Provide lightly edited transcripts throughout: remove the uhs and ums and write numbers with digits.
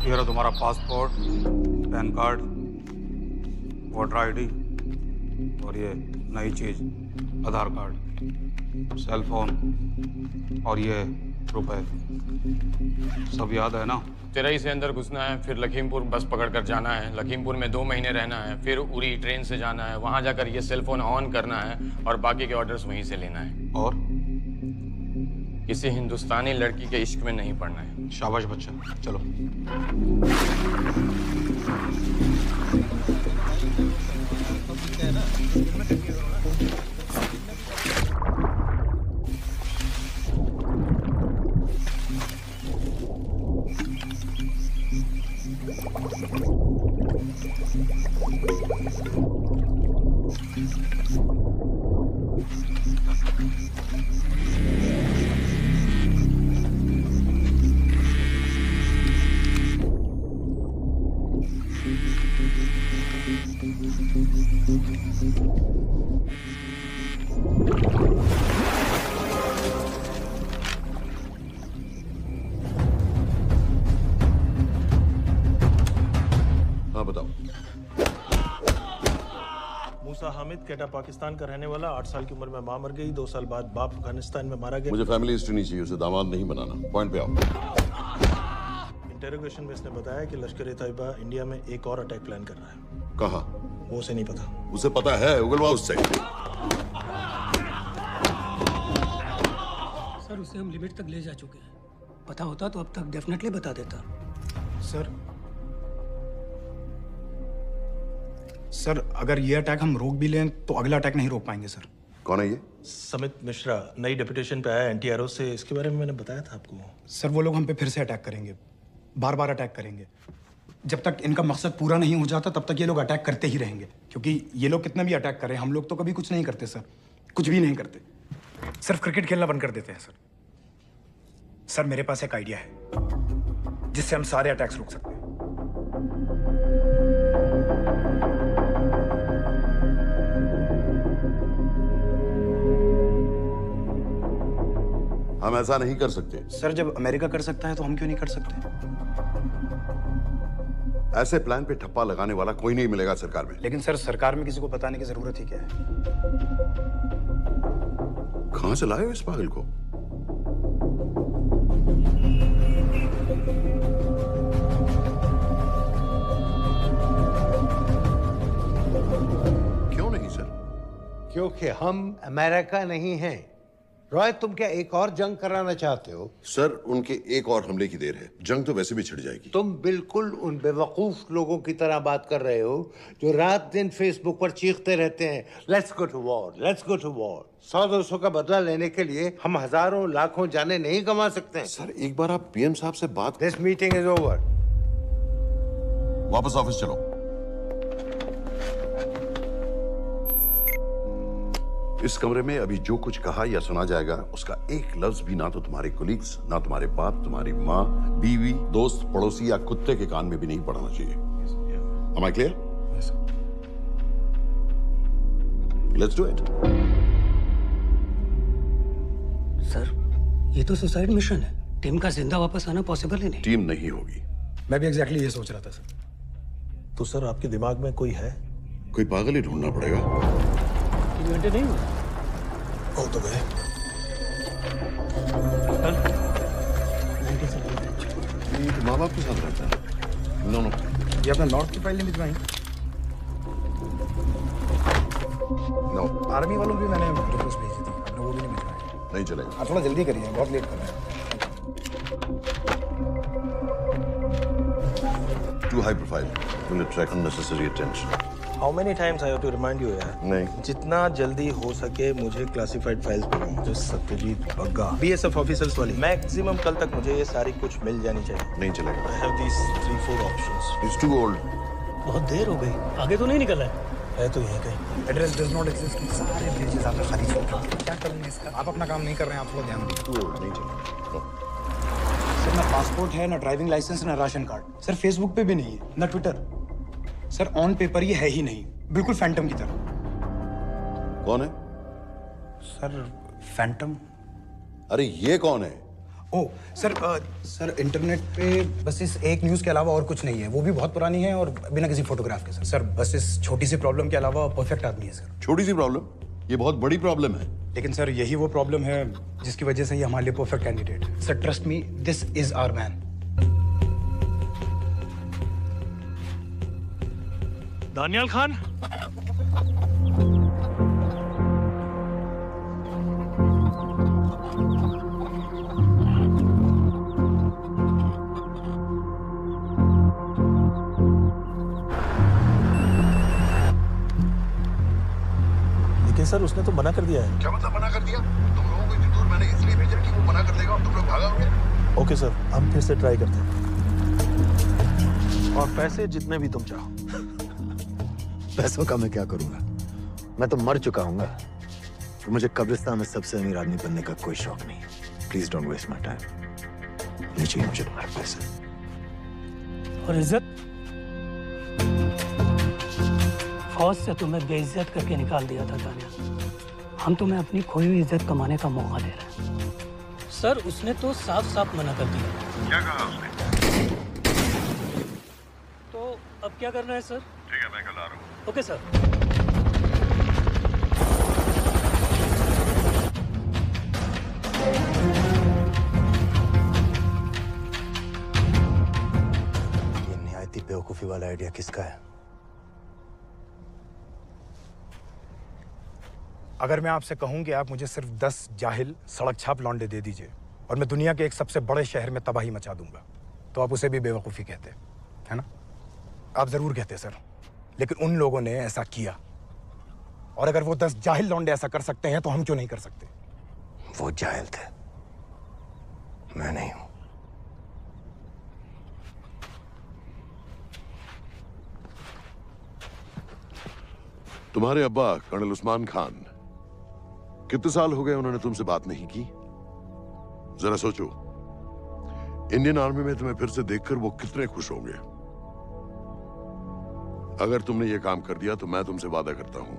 ये रहा तुम्हारा passport, pan card, voter ID और ये नई चीज आधार कार्ड, सेल फोन और ये रुपए। सब याद है ना? तिरई से अंदर घुसना है, फिर लखीमपुर बस पकड़कर जाना है, लखीमपुर में 2 महीने रहना है, फिर उरी ट्रेन से जाना है, वहां जाकर ये सेल फोन ऑन करना है और बाकी के ऑर्डर्स वहीं से लेना है। और किसी हिंदुस्तानी लड़की के इश्क में नहीं पड़ना है। शाबाश बच्चा, चलो। केटा पाकिस्तान का रहने वाला, 8 साल की उम्र में मां मर गई, 2 साल बाद बाप अफगानिस्तान में मारा गया। मुझे फैमिली हिस्ट्री नहीं चाहिए, उसे दामाद नहीं बनाना। पॉइंट पे आओ। इंटेरोगेशन में इसने बताया कि लश्कर ए तैयबा इंडिया में एक और अटैक प्लान कर रहा है। कहाँ? वो उसे नहीं पता। उसे पता है, उगलवा उससे। सर उसे हम लिमिट तक ले जा चुके हैं। पता होता तो अब तक डेफिनेटली बता देता। सर अगर ये अटैक हम रोक भी लें तो अगला अटैक नहीं रोक पाएंगे सर। कौन है ये? समित मिश्रा, नई डेपुटेशन पे आया एंटी एरो से। इसके बारे में मैंने बताया था आपको। सर वो लोग हम पे फिर से अटैक करेंगे, बार बार अटैक करेंगे। जब तक इनका मकसद पूरा नहीं हो जाता तब तक ये लोग अटैक करते ही रहेंगे, क्योंकि ये लोग कितना भी अटैक करें हम लोग तो कभी कुछ नहीं करते सर, कुछ भी नहीं करते। सिर्फ क्रिकेट खेलना बंद कर देते हैं सर। सर मेरे पास एक आइडिया है जिससे हम सारे अटैक्स रोक सकते हैं। हम ऐसा नहीं कर सकते। सर जब अमेरिका कर सकता है तो हम क्यों नहीं कर सकते? ऐसे प्लान पे ठप्पा लगाने वाला कोई नहीं मिलेगा सरकार में। लेकिन सर सरकार में किसी को बताने की जरूरत ही क्या है? कहां से लाए हो इस पागल को? क्यों नहीं सर? क्योंकि हम अमेरिका नहीं हैं। रॉय, तुम क्या एक और जंग कराना चाहते हो? सर उनके एक और हमले की देर है, जंग तो वैसे भी छिड़ जाएगी। तुम बिल्कुल उन बेवकूफ लोगों की तरह बात कर रहे हो जो रात दिन फेसबुक पर चीखते रहते हैं, let's go to war, let's go to war. 100-200 का बदला लेने के लिए हम हजारों लाखों जाने नहीं कमा सकते। सर एक बार आप पीएम साहब से बात। This meeting is over. वापस ऑफिस चलो। इस कमरे में अभी जो कुछ कहा या सुना जाएगा उसका एक लफ्ज भी ना तो तुम्हारे कोलीग्स, ना तुम्हारे बाप, तुम्हारी माँ, बीवी, दोस्त, पड़ोसी या कुत्ते के कान में भी नहीं पड़ना चाहिए। Am I clear? Yes, sir. Let's do it. Sir ये तो सुसाइड मिशन है। टीम का जिंदा वापस आना पॉसिबल ही नहीं। टीम नहीं होगी। मैं भी एग्जैक्टली ये सोच रहा था सर। तो सर आपके दिमाग में कोई है? कोई पागल ही ढूंढना पड़ेगा। 3 घंटे नहीं हुए। हो तो गए। माँ बाप के साथ रहता है। नो नो, ये अपना नॉर्थ की फाइल नहीं भिजवाई? नो। आर्मी वालों की मैंने रिक्वेस्ट भेजी थी, आपने वो भी नहीं भिजवाई। नहीं चलेगा। आप थोड़ा जल्दी करिए, बहुत लेट कर रहे हैं। Too high profile. Will attract unnecessary attention. How many times I have to remind you यार? नहीं। जितना जल्दी हो सके मुझे क्लासिफाइड फाइल्स बनाओ। जो सत्यजीत बग्गा, BSF ऑफिसर्स वाली। मैक्सिमम कल तक मुझे ये सारी कुछ मिल जानी चाहिए। नहीं चलेगा। I have these 3-4 options. It's too old. बहुत देर हो गई, आगे तो नहीं निकला है तो यहीं कहीं। Address does not exist. सारे पेजेस आपने खाली छोड़ दिए। क्या करेंगे इसका? आप अपना काम नहीं कर रहे हैं, आप थोड़ा ध्यान दीजिए। Too old, नहीं चलेगा। No. सर ना पासपोर्ट है, ना ड्राइविंग लाइसेंस, ना राशन कार्ड। सर फेसबुक पे भी नहीं है, ना ट्विटर। सर ऑन पेपर ये है ही नहीं, बिल्कुल फैंटम की तरह। कौन है? Sir Phantom? अरे ये कौन है? ओ सर इंटरनेट पे बस इस एक न्यूज़ के अलावा और कुछ नहीं है। वो भी बहुत पुरानी है और बिना किसी फोटोग्राफ के। सर बस इस छोटी सी प्रॉब्लम के अलावा परफेक्ट आदमी है सर। छोटी सी प्रॉब्लम? ये बहुत बड़ी प्रॉब्लम है। लेकिन सर यही वो प्रॉब्लम है जिसकी वजह से ये हमारे लिए परफेक्ट कैंडिडेट है। Sir trust me, this is our man. Daniyal Khan, लेकिन सर उसने तो मना कर दिया है। क्या मतलब मना कर दिया? तुम लोगों को इतनी दूर मैंने इसलिए भेजा कि वो मना कर देगा और तुम लोग भागोगे। ओके सर, हम फिर से ट्राई करते हैं। और पैसे जितने भी तुम चाहो। पैसों का मैं क्या करूंगा? मैं तो मर चुका हूंगा। तो मुझे कब्रिस्तान में सबसे अमीर आदमी बनने का कोई शौक नहीं। Please don't waste my time. नहीं चाहिए मुझे तुम्हारे पैसे। और इज्जत? फौज से तुम्हें बेइज्जत करके निकाल दिया था दानियाल। हम तुम्हें अपनी खोई हुई इज्जत कमाने का मौका दे रहे हैं। सर उसने तो साफ साफ मना कर दिया। क्या कहा उसने? तो अब क्या करना है सर? ठीक है, मैं कल आ रहा हूँ। Okay sir. ये निहायती बेवकूफी वाला आइडिया किसका है? अगर मैं आपसे कहूं कि आप मुझे सिर्फ 10 जाहिल सड़क छाप लौंडे दे दीजिए और मैं दुनिया के एक सबसे बड़े शहर में तबाही मचा दूंगा, तो आप उसे भी बेवकूफ़ी कहते, है ना? आप ज़रूर कहते सर, लेकिन उन लोगों ने ऐसा किया। और अगर वो 10 जाहिल लौंडे ऐसा कर सकते हैं तो हम क्यों नहीं कर सकते? वो जाहिल थे, मैं नहीं हूं। तुम्हारे अब्बा कर्नल उस्मान खान, कितने साल हो गए उन्होंने तुमसे बात नहीं की? जरा सोचो, इंडियन आर्मी में तुम्हें फिर से देखकर वो कितने खुश होंगे। अगर तुमने ये काम कर दिया तो मैं तुमसे वादा करता हूं,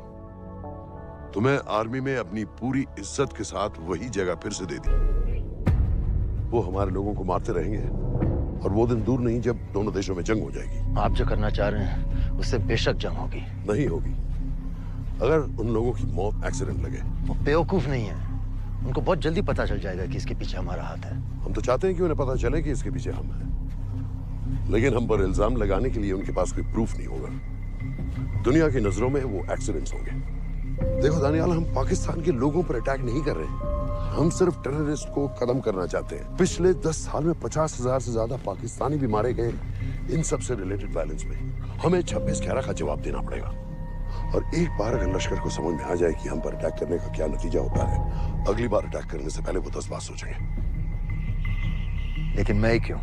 तुम्हें आर्मी में अपनी पूरी इज्जत के साथ वही जगह फिर से दे दी। वो हमारे लोगों को मारते रहेंगे और वो दिन दूर नहीं जब दोनों देशों में जंग हो जाएगी। आप जो करना चाह रहे हैं उससे बेशक जंग होगी। नहीं होगी। अगर उन लोगों की मौत एक्सीडेंट लगे। वो बेवकूफ नहीं है, उनको बहुत जल्दी पता चल जाएगा कि इसके पीछे हमारा हाथ है। हम तो चाहते हैं कि उन्हें पता चले कि इसके पीछे हम हैं, लेकिन हम पर इल्जाम लगाने के लिए उनके पास कोई प्रूफ नहीं होगा। दुनिया की नजरों में वो एक्सीडेंट्स होंगे। देखो दानियाल, हम पाकिस्तान के लोगों पर अटैक नहीं कर रहे, हम सिर्फ टेररिस्ट को खत्म करना चाहते हैं। पिछले 10 साल में 50,000 से ज्यादा पाकिस्तानी भी मारे गए इन सब से रिलेटेड वायलेंस में। हमें 26/11 का जवाब देना पड़ेगा। और एक बार अगर लश्कर को समझ में आ जाए कि हम पर अटैक करने का क्या नतीजा होता है, अगली बार अटैक करने से पहले वो 10 बार सोचेंगे। लेकिन मैं क्यों?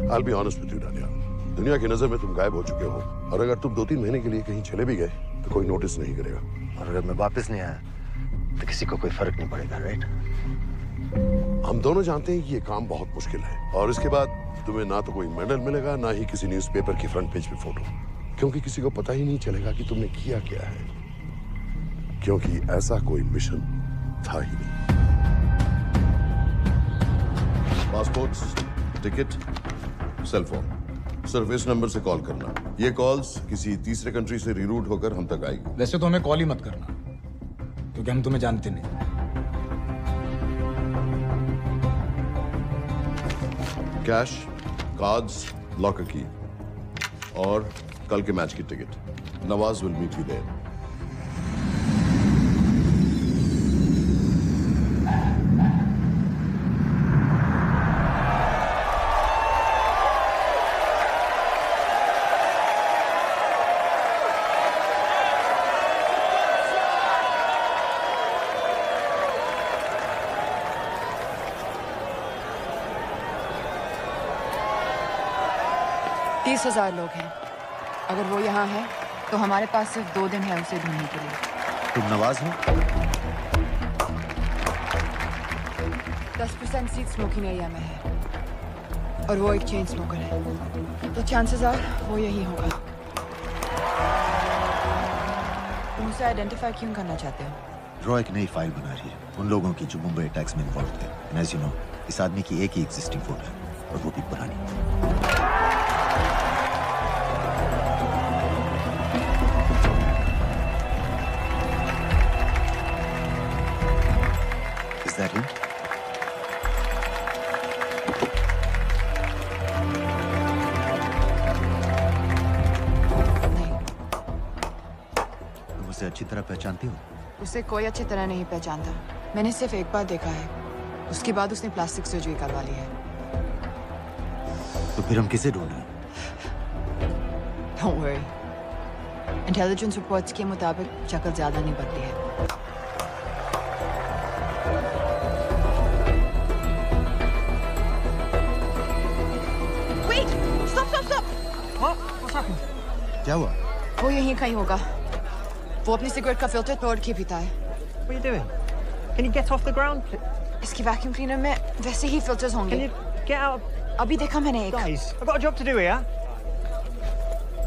I'll be honest with you, Daniyal, दुनिया की नजर में तुम गायब हो चुके हो, और अगर तुम 2-3 महीने के लिए कहीं चले भी गए तो कोई नोटिस नहीं करेगा। और अगर मैं वापस नहीं आया तो किसी को कोई फर्क नहीं पड़ेगा, राइट? हम दोनों जानते हैं कि ये काम बहुत मुश्किल है, और इसके बाद तुम्हें ना तो कोई मेडल मिलेगा, ना ही किसी न्यूज़पेपर की फ्रंट पेज पे फोटो, क्योंकि किसी को पता ही नहीं चलेगा कि तुमने किया क्या है, क्योंकि ऐसा कोई मिशन था ही नहीं। पासपोर्ट्स, टिकट, सेलफोन, सिर्फ इस नंबर से कॉल करना। ये कॉल्स किसी तीसरे कंट्री से रीरूट होकर हम तक आएगी। वैसे तो हमें कॉल ही मत करना, क्योंकि हम तुम्हें जानते नहीं। कैश, कार्ड्स, लॉकर की, और कल के मैच की ticket. Nawaz will meet you there. तीस 30,000 लोग हैं। अगर वो यहाँ है तो हमारे पास सिर्फ 2 दिन है उसे ढूंढने के लिए। तुम नवाज हो? 10% सीट स्मोकिंग एरिया में है और वो एक चेन स्मोकर है, तो चांसेस आर वो यही होगा। तुम उसे आइडेंटिफाई क्यों करना चाहते हो? रॉय एक नई फाइल बना रही है उन लोगों की जो मुंबई अटैक्स में इन्वॉल्व थे। एंड एज यू नो, इस आदमी की एक ही एग्जिस्टिंग फोटो है और वो भी पुरानी। Is that him? तुम उसे अच्छी तरह पहचानती हो? उसे कोई अच्छी तरह नहीं पहचानता। मैंने सिर्फ एक बार देखा है, उसके बाद उसने प्लास्टिक सर्जरी करवा ली है। तो फिर हम किसे ढूंढ रहे हैं? Don't worry. इंटेलिजेंस रिपोर्ट्स के मुताबिक शक्ल ज्यादा नहीं बदली है। Wait! Stop! What's happened? क्या हुआ? वो यहीं कहीं होगा। वो अपनी सिगरेट का फिल्टर तोड़ के पीता है। What are you doing? Can you get off the ground? इसकी वैक्यूम क्लीनर में वैसे ही फिल्टर्स होंगे। Can you get out? अभी देखा मैंने एक। Guys, I've got a job to do here.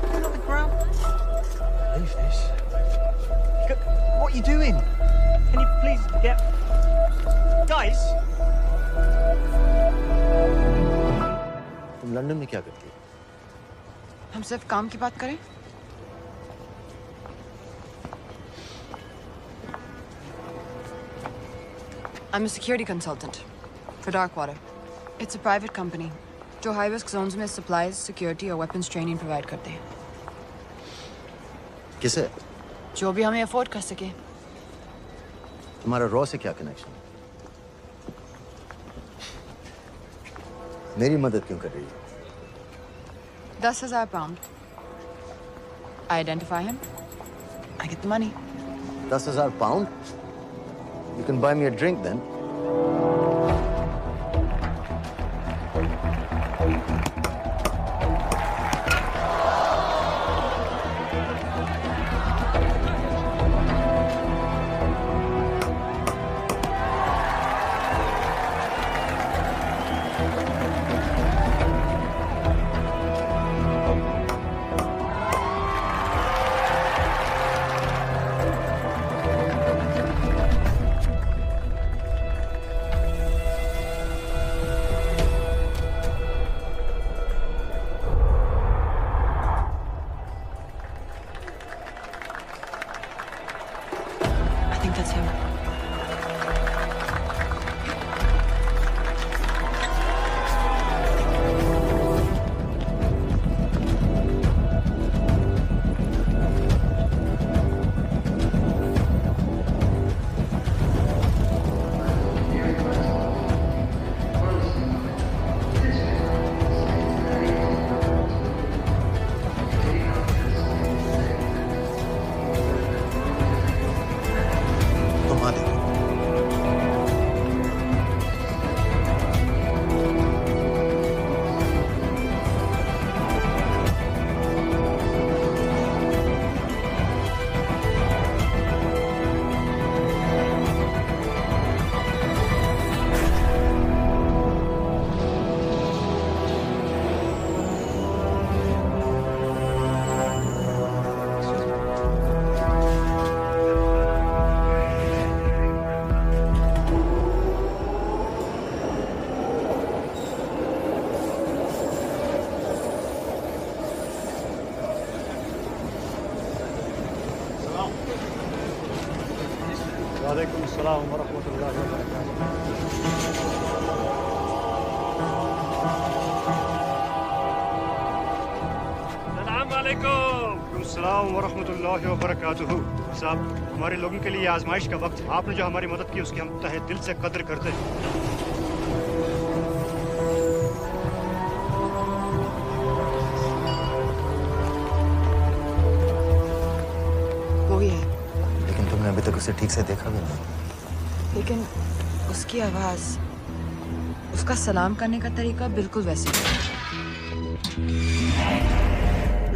Get off the ground. Leave this. What are you doing? Can you please get... Guys! तुम London में क्या करती हो? हम सिर्फ काम की बात करें? I'm a security consultant for Darkwater. It's a private company जो high risk zones में supplies, security और weapons training provide करते हैं। किसे? जो भी हमें afford कर सके। तुम्हारा रॉ से क्या कनेक्शन? मेरी मदद क्यों कर रही है? 10,000 pound. I identify him. I get the money. 10,000 pound? You can buy me a drink then. वालेकुम अस्सलाम व रहमतुल्लाहि व बरकातुहू। अस्सलाम वालेकुम। अस्सलाम व रहमतुल्लाहि व बरकातुहू। साहब, हमारे लोगों के लिए आजमाइश का वक्त। आपने जो हमारी मदद की उसकी हम तहे दिल से कद्र करते हैं। वही है। लेकिन तुमने अभी तक उसे ठीक से देखा भी नहीं। लेकिन उसकी आवाज, उसका सलाम करने का तरीका बिल्कुल वैसे ही है।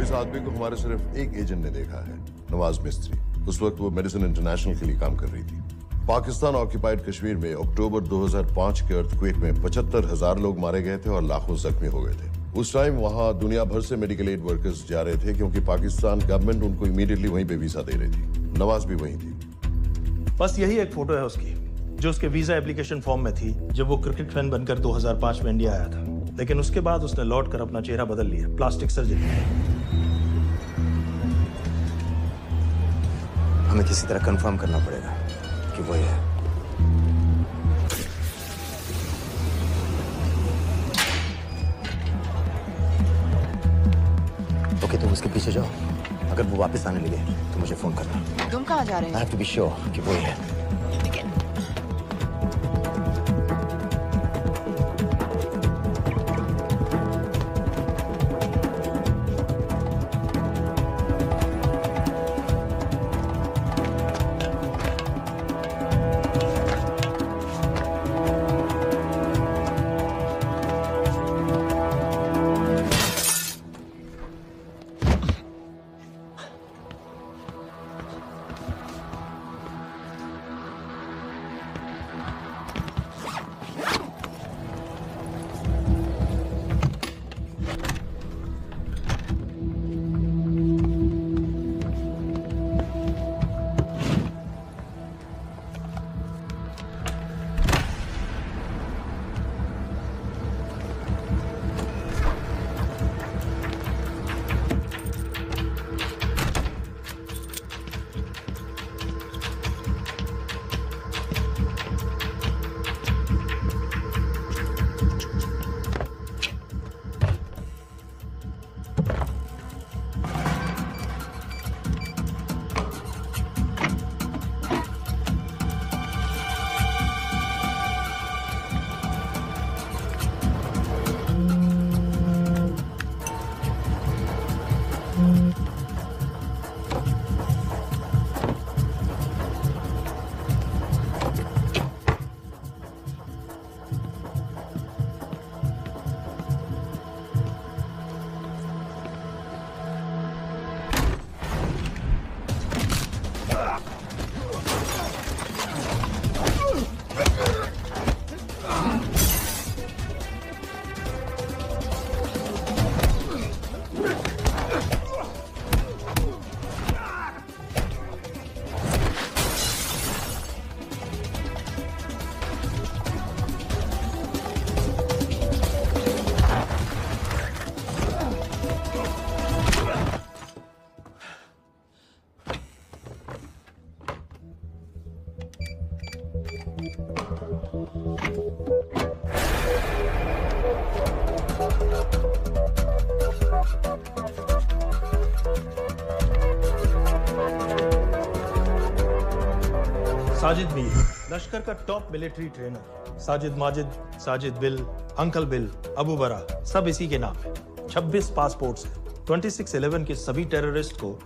इस आदमी को हमारे सिर्फ एक एजेंट ने देखा है, नवाज मिस्त्री। उस वक्त वो मेडिसिन इंटरनेशनल के लिए काम कर रही थी। पाकिस्तान ऑक्यूपाइड कश्मीर में अक्टूबर 2005 के अर्थक्वेक में 75,000 लोग मारे गए थे और लाखों जख्मी हो गए थे। उस टाइम वहां दुनिया भर से मेडिकल एड वर्कर्स जा रहे थे क्योंकि पाकिस्तान गवर्नमेंट उनको इमीडिएटली वहीं पे वीजा दे रही थी। नवाज भी वहीं थी। बस यही एक फोटो है उसकी जो उसके वीजा एप्लीकेशन फॉर्म में थी जब वो क्रिकेट फैन बनकर 2005 में इंडिया आया था। लेकिन उसके बाद उसने लौट कर अपना चेहरा बदल लिया, प्लास्टिक सर्जरी। हमें किसी तरह कंफर्म करना पड़ेगा कि वो है। ओके, तुम उसके पीछे जाओ। अगर वो वापस आने लगे तो मुझे फोन करना। तुम कहाँ जा रहे हो? I have to be sure कि वो है। साजिद मीर, लश्कर का top military trainer. Sajid Majid, Sajid bill, uncle bill, Abu बरा, सब इसी के नाम है। 26 पासपोर्ट्स हैं। 26/11 के सभी टेररिस्ट को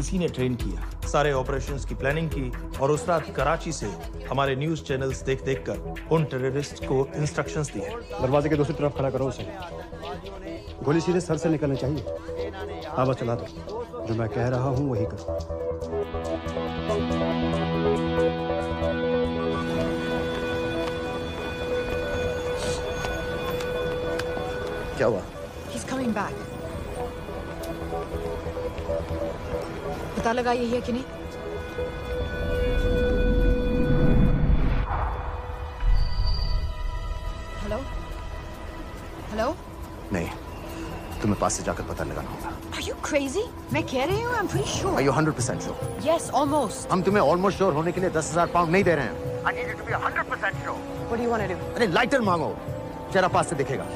इसी ने ट्रेन किया। सारे ऑपरेशंस की प्लानिंग की और उस रात कराची से हमारे न्यूज चैनल्स देख कर उन टेररिस्ट को इंस्ट्रक्शंस दिए। दरवाजे के दूसरी तरफ खड़ा करो उसे। गोली सीधे सर से निकलनी चाहिए। हाँ बस चला दो। जो मैं कह रहा हूँ वही कर। क्या हुआ? He's coming back. पता लगा ये है कि नहीं? हेलो? हेलो? नहीं, तुम्हें पास से जाकर पता लगाना होगा। Are you crazy? मैं कह रही हूँ, I'm pretty sure. Are you 100% sure? Yes, almost. हम तुम्हें almost sure होने के लिए 10,000 पाउंड नहीं दे रहे हैं। I need you to be 100% sure. What do you want to do? अरे लाइटर मांगो, चेहरा पास से दिखेगा।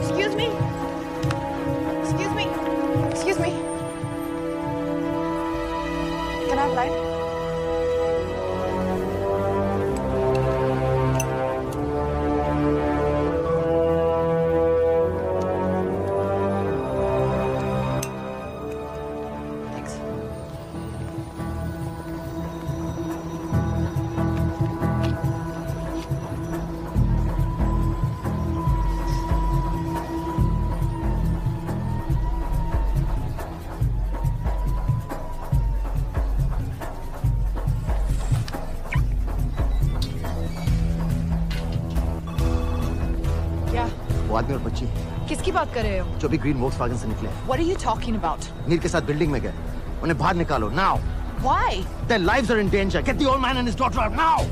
Excuse me. Excuse me. Excuse me. Can I have light? Thanks. वो आदमी और बच्ची किसकी बात कर रहे हो? जो भी ग्रीन वोक्सवैगन से निकले। What are you talking about? नीर के साथ बिल्डिंग में गए। उन्हें बाहर निकालो now. Why? Their lives are in danger. Get the old man and his daughter out now!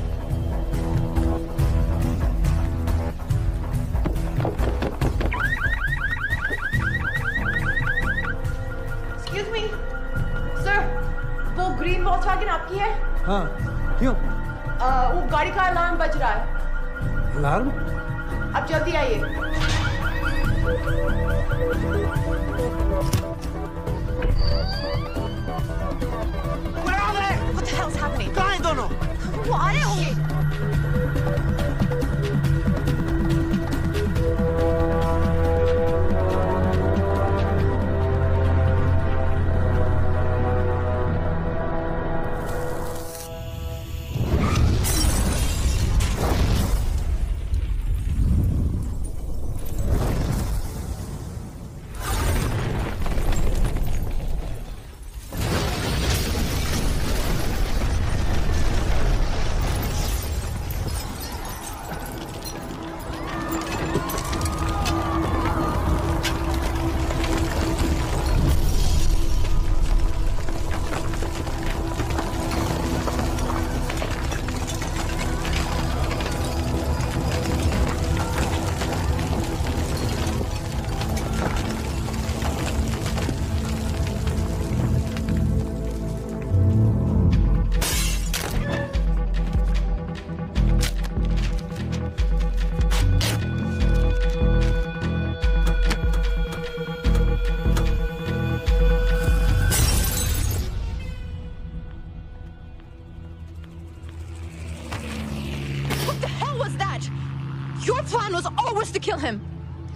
Excuse me, sir. वो ग्रीन वॉल्क्सवैगन आपकी है? हाँ, क्यों? वो गाड़ी का अलार्म बज रहा है। अलार्म? आप जल्दी आइए। What the hell's happening? कहाँ हैं दोनों? वो आ रहे होंगे।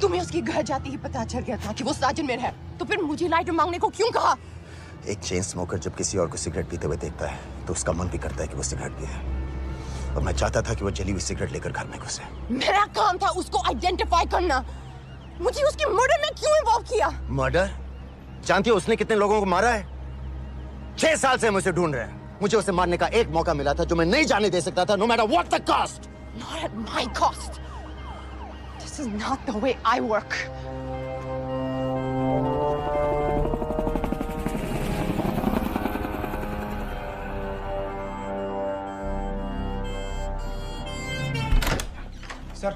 तुम्हें उसके घर जाते ही पता चल गया था कि वो साजन में है, तो फिर मुझे लाइटर मांगने को क्यों कहा? एक चेन स्मोकर जब किसी और को सिगरेट पीते हुए देखता है तो उसका मन भी करता है कि वो सिगरेट पिए, और मैं चाहता था कि वो जली हुई सिगरेट लेकर घर में घुसे। मेरा काम था उसको आइडेंटिफाई करना। मुझे उसके मर्डर में क्यों इन्वॉल्व किया? मर्डर? जानती हो उसने कितने लोगों को मारा है? 6 साल से हम उसे ढूंढ रहे हैं। मुझे उसे मारने का एक मौका मिला था जो मैं नहीं जाने दे सकता था, no matter what the cost. Not at my cost. This is not the way I work. Sir.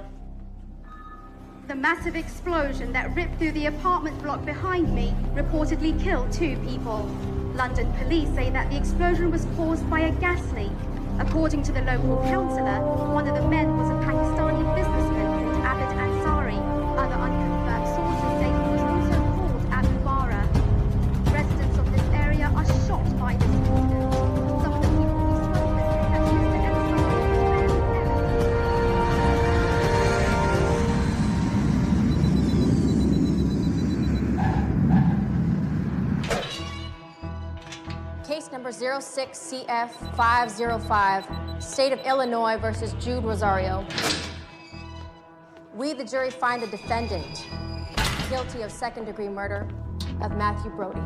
The massive explosion that ripped through the apartment block behind me reportedly killed 2 people. London police say that the explosion was caused by a gas leak. According to the local councillor, one of the men was a Pakistani businessman called Abid Ansari. Other unconfirmed sources say he was also called Abu Bara. Residents of this area are shocked by this incident. Some of the people we spoke with say that Mr. Ansari was Case number 06CF505, State of Illinois versus Jude Rosario. We, the jury, find the defendant guilty of second-degree murder of Matthew Brody.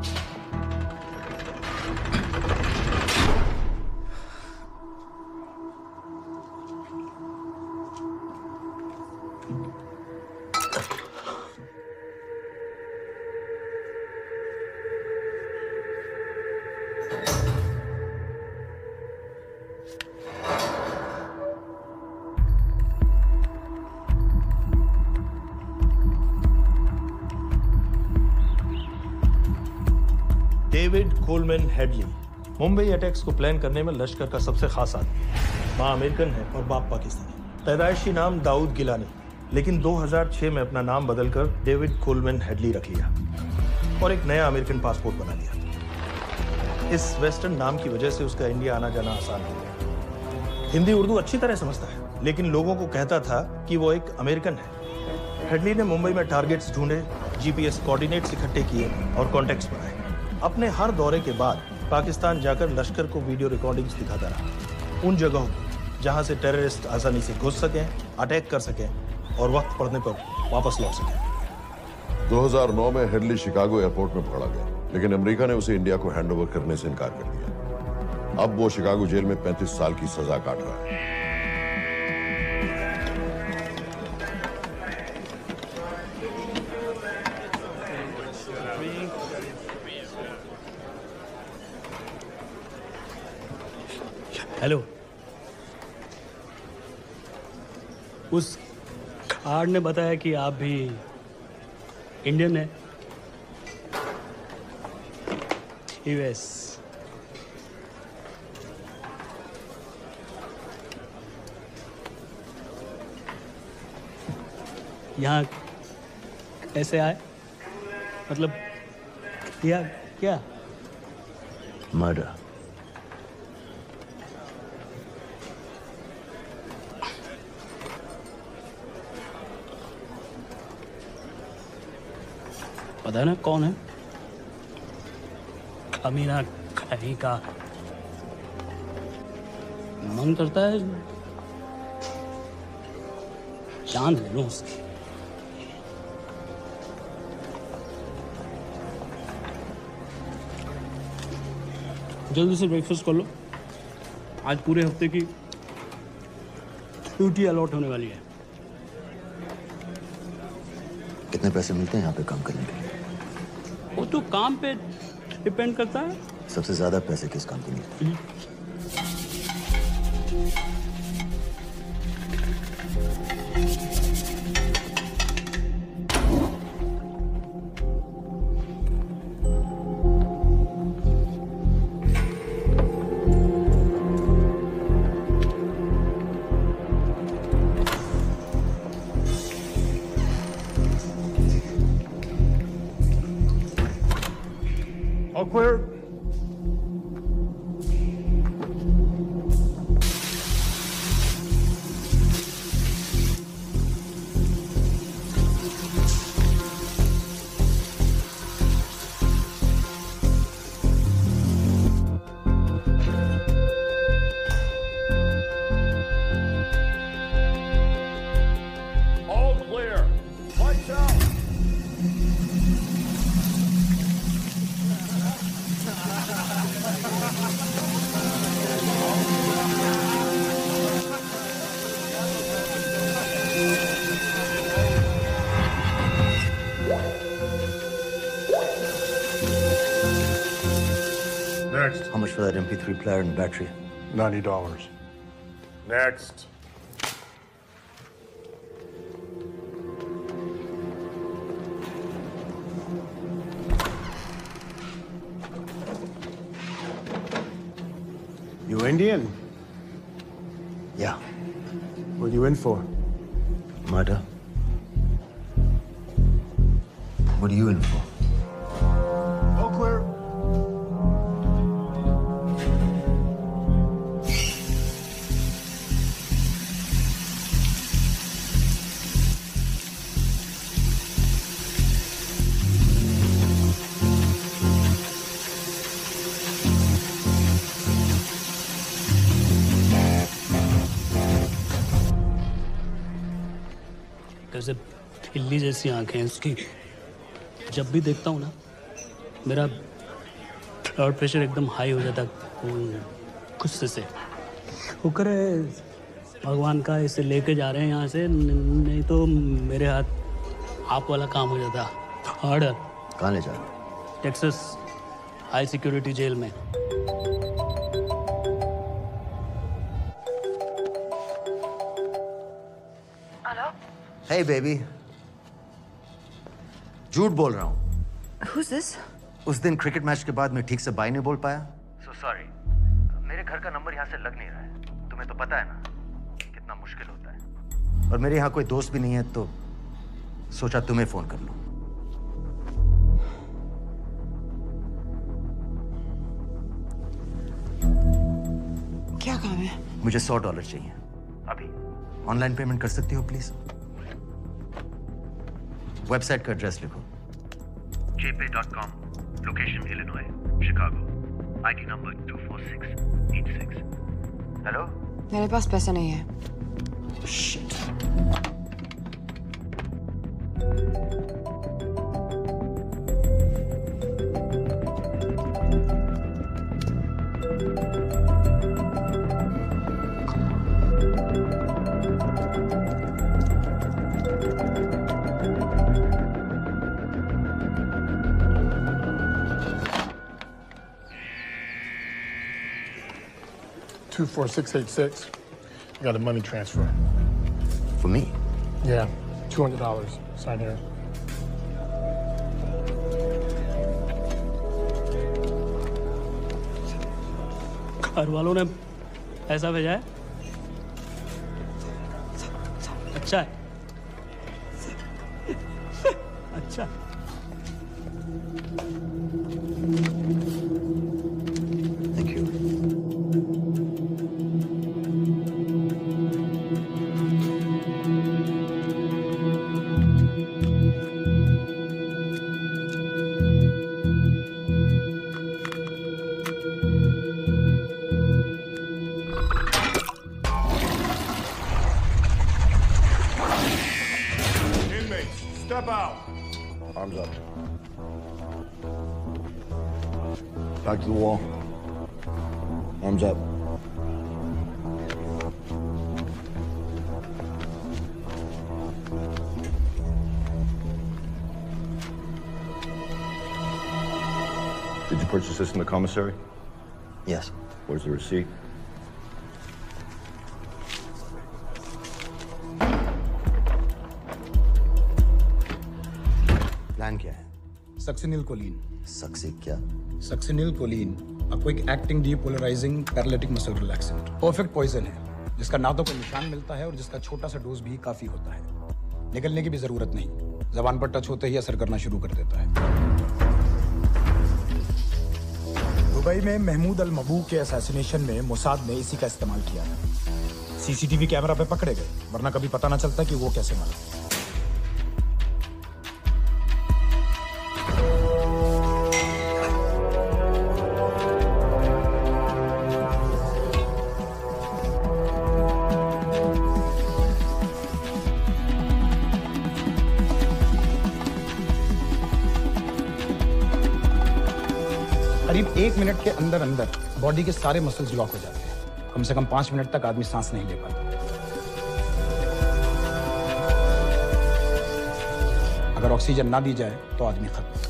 David Coleman Headley Mumbai attacks को plan करने में लश्कर का सबसे खास आदमी। मां American है और बाप पाकिस्तानी। पैदाइशी नाम दाऊद गिलानी, लेकिन 2006 में अपना नाम बदलकर डेविड कोलमैन हेडली रख लिया और एक नया अमेरिकन पासपोर्ट बना लिया। इस वेस्टर्न नाम की वजह से उसका इंडिया आना जाना आसान हो गया। हिंदी उर्दू अच्छी तरह समझता है, लेकिन लोगों को कहता था कि वो एक अमेरिकन है। हेडली ने मुंबई में टारगेट्स ढूंढे, जीपीएस कोऑर्डिनेट्स इकट्ठे किए और कॉन्टेक्ट्स बनाए। अपने हर दौरे के बाद पाकिस्तान जाकर लश्कर को वीडियो रिकॉर्डिंग्स दिखाता रहा, उन जगहों जहां से टेररिस्ट आसानी से घुस सकें, अटैक कर सकें और वक्त पड़ने पर वापस लौट सकें। 2009 में हेडली शिकागो एयरपोर्ट में पकड़ा गया, लेकिन अमेरिका ने उसे इंडिया को हैंडओवर करने से इनकार कर दिया। अब वो शिकागो जेल में 35 साल की सजा काट रहा है। उस कार्ड ने बताया कि आप भी इंडियन है। यूएस। यहाँ कैसे आए? मतलब किया क्या? मर्डर। पता ना कौन है? कमीना कहीं का। मन करता है जान ले लो उसकी। जल्दी से ब्रेकफास्ट कर लो। आज पूरे हफ्ते की ड्यूटी अलॉट होने वाली है। कितने पैसे मिलते हैं यहाँ पे काम करने के लिए? वो तो काम पे डिपेंड करता है। सबसे ज्यादा पैसे किस काम के मिलते हैं? All clear. All clear. Lights out. Next. How much for that MP3 player and battery? $90. Next. You Indian? Yeah. What are you in for? Murder. What are you in for? All clear. कैसे हिल्ली जैसी आंखें हैं उसकी। जब भी देखता हूँ ना मेरा ब्लड प्रेशर एकदम हाई हो जाता गुस्से से। शुक्र है भगवान का इसे लेके जा रहे हैं यहाँ से, नहीं तो मेरे हाथ आप वाला काम हो जाता। ऑर्डर। कहाँ ले जा रहे? टेक्सास हाई सिक्योरिटी जेल में। Hey baby. झूठ बोल रहा हूँ। Who's this? उस दिन क्रिकेट मैच के बाद मैं ठीक से बाय नहीं बोल पाया। So sorry. मेरे घर का नंबर यहाँ से लग नहीं रहा है। तुम्हें तो पता है ना कितना मुश्किल होता है। और मेरे यहाँ कोई दोस्त भी नहीं है तो सोचा तुम्हें फोन कर लूं। क्या काम है? मुझे $100 चाहिए अभी। ऑनलाइन पेमेंट कर सकती हो प्लीज? वेबसाइट का एड्रेस लिखो। jpay.com, location Illinois, Chicago, ID number 24686. Hello? मेरे पास पैसे नहीं है। Shit. $24686. I got a money transfer. For me? Yeah, $200. Sign here. घर वालों ने ऐसा भेजा है? अच्छा है। अच्छा। Thank you. Step out. Arms up. Back to the wall. Arms up. Did you purchase this in the commissary? Yes. Where's the receipt? Plan क्या है? Succinylcholine. सक्सी क्या? Succinylcholine, a quick acting depolarizing paralytic muscle relaxant. Perfect poison है जिसका ना तो कोई निशान मिलता है और जिसका छोटा सा डोज भी काफी होता है। निकलने की भी जरूरत नहीं, जबान पर टच होते ही असर करना शुरू कर देता है। दुबई में महमूद अल मबूक के असैसिनेशन में मोसाद ने इसी का इस्तेमाल किया था। सीसीटीवी कैमरा पे पकड़े गए, वरना कभी पता ना चलता कि वो कैसे मरा। करीब 1 मिनट के अंदर अंदर बॉडी के सारे मसल्स लॉक हो जाते हैं। कम से कम 5 मिनट तक आदमी सांस नहीं ले पाता। अगर ऑक्सीजन ना दी जाए तो आदमी खत्म।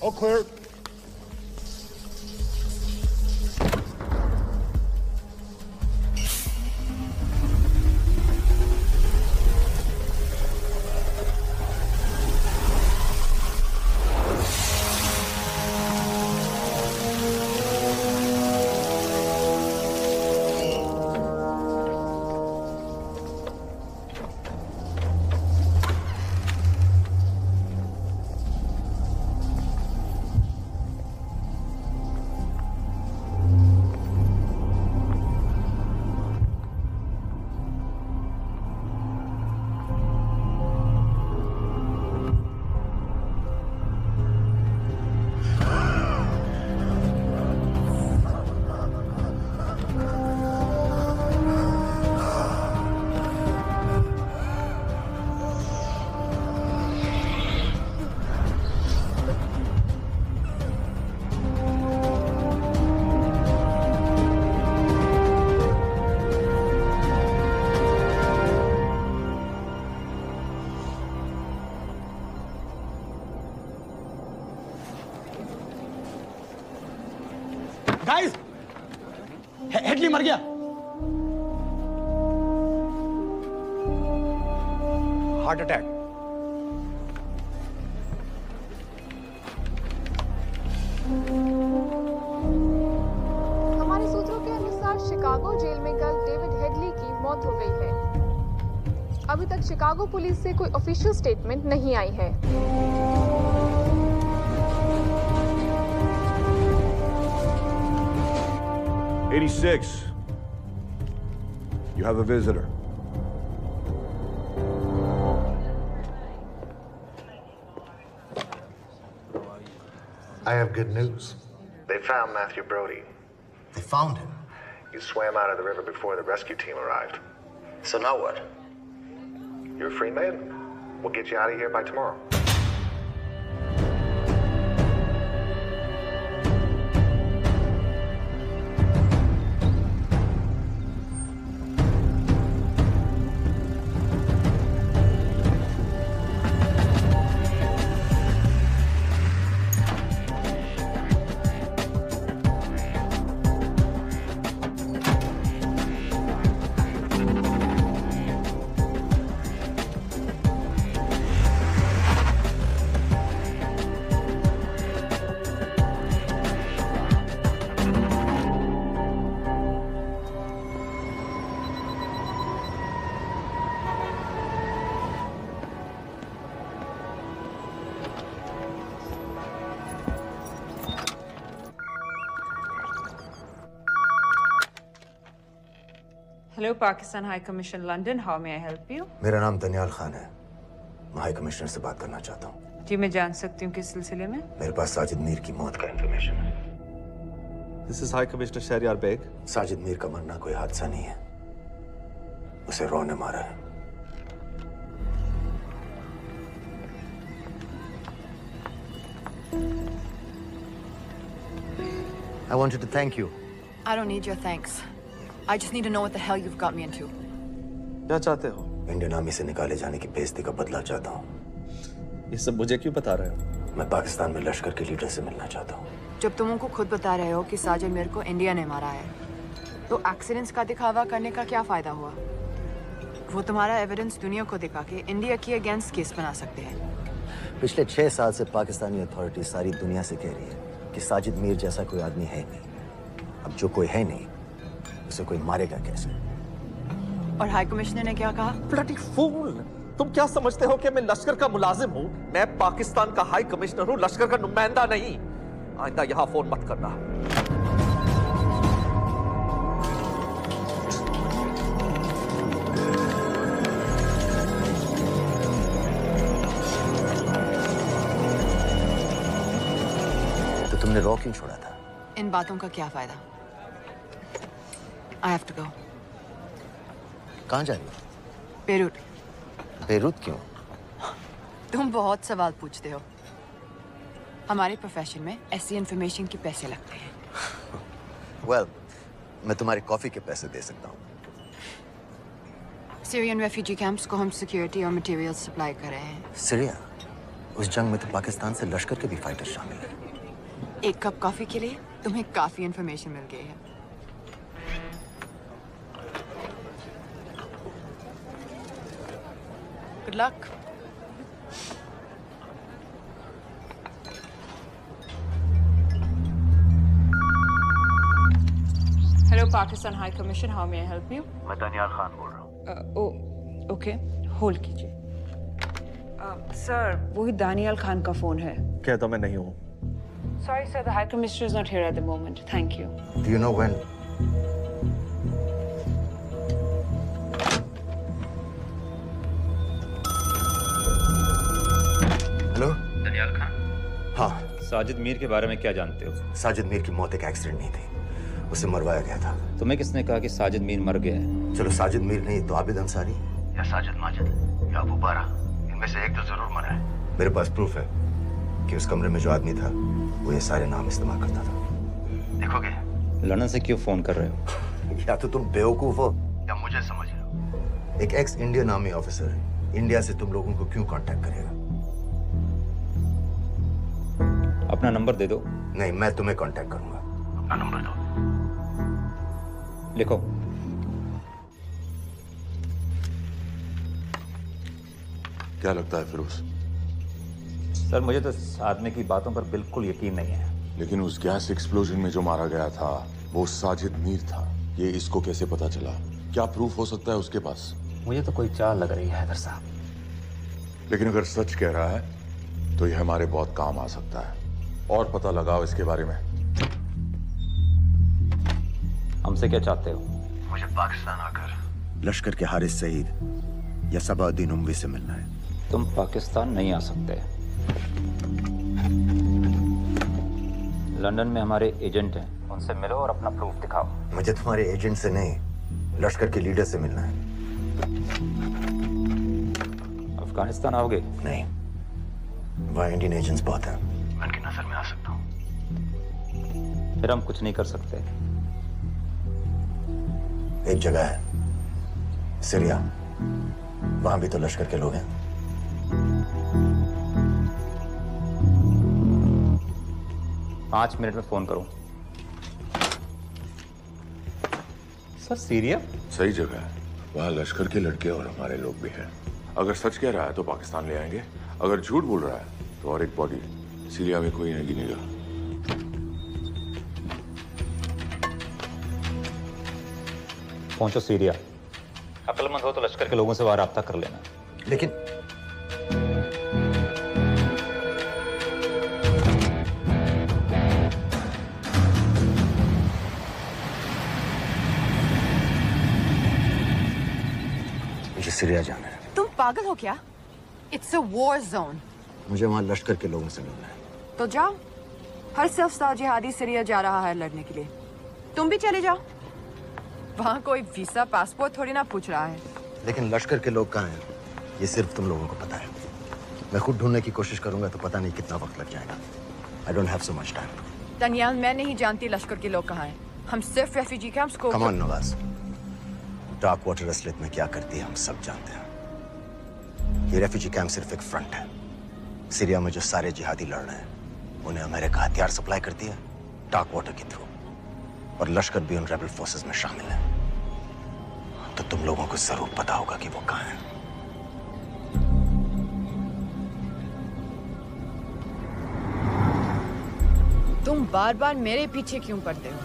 All clear. गाइस, हेडली मर गया। Heart attack. हमारे सूत्रों के अनुसार शिकागो जेल में कल डेविड हेडली की मौत हो गई है। अभी तक शिकागो पुलिस से कोई ऑफिशियल स्टेटमेंट नहीं आई है। 86. You have a visitor. I have good news. They found Matthew Brody. They found him? He swam out of the river before the rescue team arrived. So now what? You're a free man. We'll get you out of here by tomorrow. Hello, Pakistan High Commission, London. How may I help you? मेरा नाम दनियाल खान है। मैं high commissioner से बात करना चाहता हूँ। जी, मैं जान सकती हूँ किस सिलसिले में? मेरे पास साजिद मीर की मौत का इंफॉर्मेशन है। This is High Commissioner Shahryar Beg. Sajid Mir का मरना कोई हादसा नहीं है। उसे रॉ ने मारा है। I wanted to thank you. I don't need your thanks. I just need to know what the hell you've got me into. क्या चाहते हो? इंडियन आर्मी से निकाले जाने की बेइज्जती का बदला चाहता हूँ। ये सब मुझे क्यों बता रहे हो? मैं पाकिस्तान में लश्कर के लीडर से मिलना चाहता हूँ। जब तुम उनको खुद बता रहे हो कि साजिद मीर को इंडिया ने मारा है, तो एक्सीडेंट्स का दिखावा करने का क्या फायदा हुआ? वो तुम्हारा एविडेंस दुनिया को दिखा के इंडिया के अगेंस्ट केस बना सकते हैं। पिछले 6 साल से पाकिस्तानी अथॉरिटी सारी दुनिया से कह रही है कि साजिद मीर जैसा कोई आदमी है नहीं। अब जो कोई है नहीं, उसे कोई मारेगा कैसे? और हाई कमिश्नर ने क्या कहा? Bloody fool! तुम क्या समझते हो कि मैं लश्कर का मुलाजिम हूँ? मैं पाकिस्तान का हाई कमिश्नर हूँ, लश्कर का नुमाइंदा नहीं। आइंदा यहाँ फोन मत करना। तो तुमने रॉ क्यों छोड़ा था? इन बातों का क्या फायदा? I have to go. कहाँ जा रही हो? बेरूट। बेरूत क्यों? तुम बहुत सवाल पूछते हो। हमारे प्रोफेशन में ऐसी इंफॉर्मेशन के पैसे लगते हैं। Well, मैं तुम्हारे कॉफी के पैसे दे सकता हूँ। सीरियन रेफ्यूजी कैंप्स को हम सिक्योरिटी और मटेरियल सप्लाई कर रहे हैं। सीरिया? उस जंग में तो पाकिस्तान से लश्कर के भी फाइटर शामिल हैं। एक कप कॉफी के लिए तुम्हें काफी इंफॉर्मेशन मिल गई है। Good luck. Hello, Pakistan High Commission. How may I help you? मैं दनियाल खान बोल रहा हूँ। ओके, होल्ड कीजिए। सर, वही दानियाल खान का फोन है। कहता मैं नहीं हूँ। Sorry, sir. The High Commissioner is not here at the moment. Thank you. Do you know when? Hello? Daniyal Khan? हाँ। साजिद मीर के बारे में क्या जानते हो? साजिद मीर की मौत एक एक्सीडेंट नहीं थी। उसे मरवाया गया था। तुम्हें किसने कहा कि साजिद मीर मर गया है? चलो साजिद मीर नहीं तो आबिद अंसारी या साजिद माजिद या अबू बारा, इनमें से एक तो जरूर मरा है। मेरे पास प्रूफ है कि उस कमरे में जो आदमी था वो ये सारे नाम इस्तेमाल करता था। देखोगे? लंदन से क्यों फोन कर रहे हो? या तो तुम बेवकूफ हो या मुझे समझ रहे हो। एक x Indian army officer India से तुम लोगों को क्यों कांटेक्ट करेगा? अपना नंबर दे दो। नहीं, मैं तुम्हें कांटेक्ट करूंगा। अपना नंबर दो। लिखो। क्या लगता है फिरोज? सर, मुझे तो इस आदमी की बातों पर बिल्कुल यकीन नहीं है। लेकिन उस गैस एक्सप्लोजन में जो मारा गया था वो साजिद मीर था। ये इसको कैसे पता चला? क्या प्रूफ हो सकता है उसके पास? मुझे तो कोई चाल लग रही है हैदर साहब। लेकिन अगर सच कह रहा है तो ये हमारे बहुत काम आ सकता है। और पता लगाओ इसके बारे में। हमसे क्या चाहते हो? मुझे पाकिस्तान आकर लश्कर के हारिस सईद या सबाउद्दीन उमवी से मिलना है। तुम पाकिस्तान नहीं आ सकते। लंदन में हमारे एजेंट हैं, उनसे मिलो और अपना प्रूफ दिखाओ। मुझे तुम्हारे एजेंट से नहीं, लश्कर के लीडर से मिलना है। अफगानिस्तान आओगे? नहीं, वहाँ इंडियन एजेंट्स बहुत हैं। मैं उनकी नजर में आ सकता हूँ। फिर हम कुछ नहीं कर सकते। एक जगह है, सीरिया, वहां भी तो लश्कर के लोग हैं। पाँच मिनट में फोन करूं। सर, सीरिया सही जगह है। वहाँ लश्कर के लड़के और हमारे लोग भी हैं। अगर सच कह रहा है तो पाकिस्तान ले आएंगे, अगर झूठ बोल रहा है तो और एक बॉडी सीरिया में कोई नहीं गिनेगा। पहुंचो सीरिया। अक्लमंद हो तो लश्कर के लोगों से वहां राब्ता कर लेना। लेकिन मुझे सीरिया जाना है। तुम पागल हो क्या? It's a war zone. मुझे वहां लश्कर के लोगों से मिलना है। तो जाओ। हर सिर्फ जिहादी सीरिया जा रहा है लड़ने के लिए। तुम भी चले जाओ। वहां कोई वीसा पासपोर्ट थोड़ी ना पूछ रहा है। लेकिन लश्कर के लोग कहाँ हैं? ये सिर्फ तुम लोगों को पता है। मैं खुद ढूंढने की कोशिश करूंगा तो पता नहीं कितना वक्त लग जाएगा। I don't have so much time. Daniyal, मैं नहीं जानती लश्कर के लोग कहाँ हैं। हम सिर्फ रेफ्यूजी कैंप्स को। Come on, Nawaz. Dark water असलियत में क्या करती है हम सब जानते हैं। ये रेफ्यूजी कैंप सिर्फ एक फ्रंट है। सीरिया में जो सारे जिहादी लड़ रहे हैं उन्हें अमेरिका हथियार सप्लाई करती है डार्क वाटर के थ्रू, और लश्कर भी उन रेबल फोर्सेस में शामिल है। तो तुम लोगों को जरूर पता होगा कि वो कहाँ है। तुम बार बार मेरे पीछे क्यों पड़ते हो?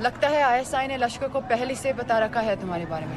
लगता है आईएसआई ने लश्कर को पहले से बता रखा है तुम्हारे बारे में।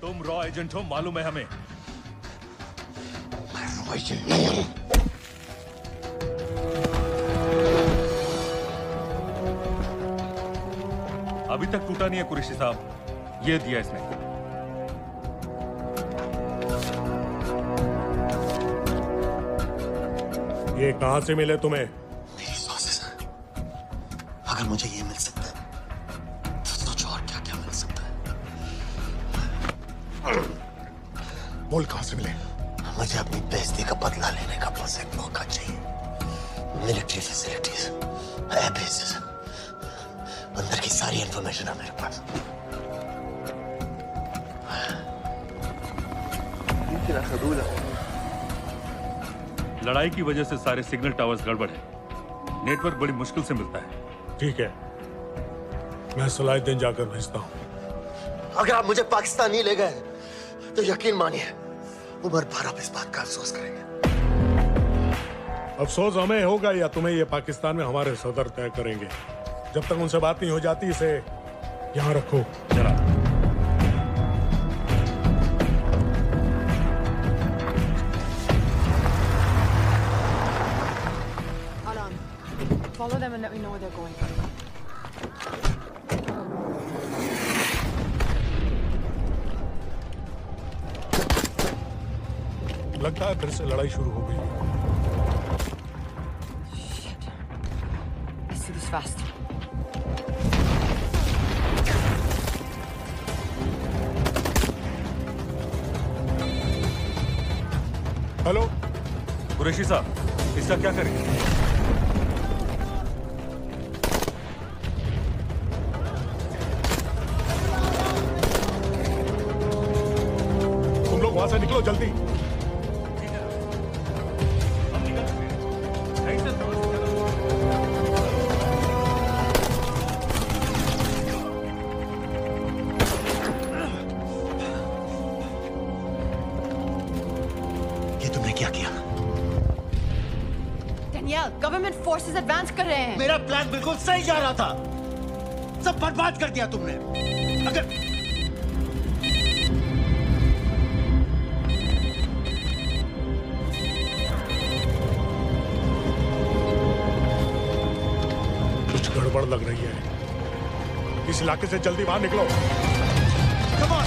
तुम रॉ एजेंट हो, मालूम है हमें। मैं रॉ एजेंट नहीं हूं। अभी तक टूटा नहीं है कुरैशी साहब। ये दिया इसने। ये कहां से मिले तुम्हें? मेरी सोर्सेस। अगर मुझे ये मिल सकता है तो सोचो और क्या क्या मिल सकता है। बोल कहां से मिले? मुझे अपनी बेइज्जती का बदला लेने का बस एक मौका चाहिए। मिलिट्री फैसिलिटीज, एयर बेसेस, अंदर की सारी इंफॉर्मेशन है मेरे पास। लड़ाई की वजह से सारे सिग्नल टावर्स गड़बड़ है। नेटवर्क बड़ी मुश्किल से मिलता है। ठीक है, मैं सलाहुद्दीन जाकर भेजता हूं। अगर आप मुझे पाकिस्तान नहीं ले गए तो यकीन मानिए उमर भर आप इस बात का अफसोस करेंगे। अफसोस हमें होगा या तुम्हें ये पाकिस्तान में हमारे सदर तय करेंगे। जब तक उनसे बात नहीं हो जाती इसे यहाँ रखो। जरा Follow them and let me know where they're going. लगता है फिर से लड़ाई शुरू हो गई। Shit. Let's do this fast. Hello Qureshi साहब, इसका क्या करें? वहां से निकलो जल्दी। क्या किया? डेनियल, गवर्नमेंट फोर्सेस एडवांस कर रहे हैं। मेरा प्लान बिल्कुल सही जा रहा था, सब बर्बाद कर दिया तुमने। अगर कुछ गड़बड़ लग रही है, इस इलाके से जल्दी बाहर निकलो। Come on.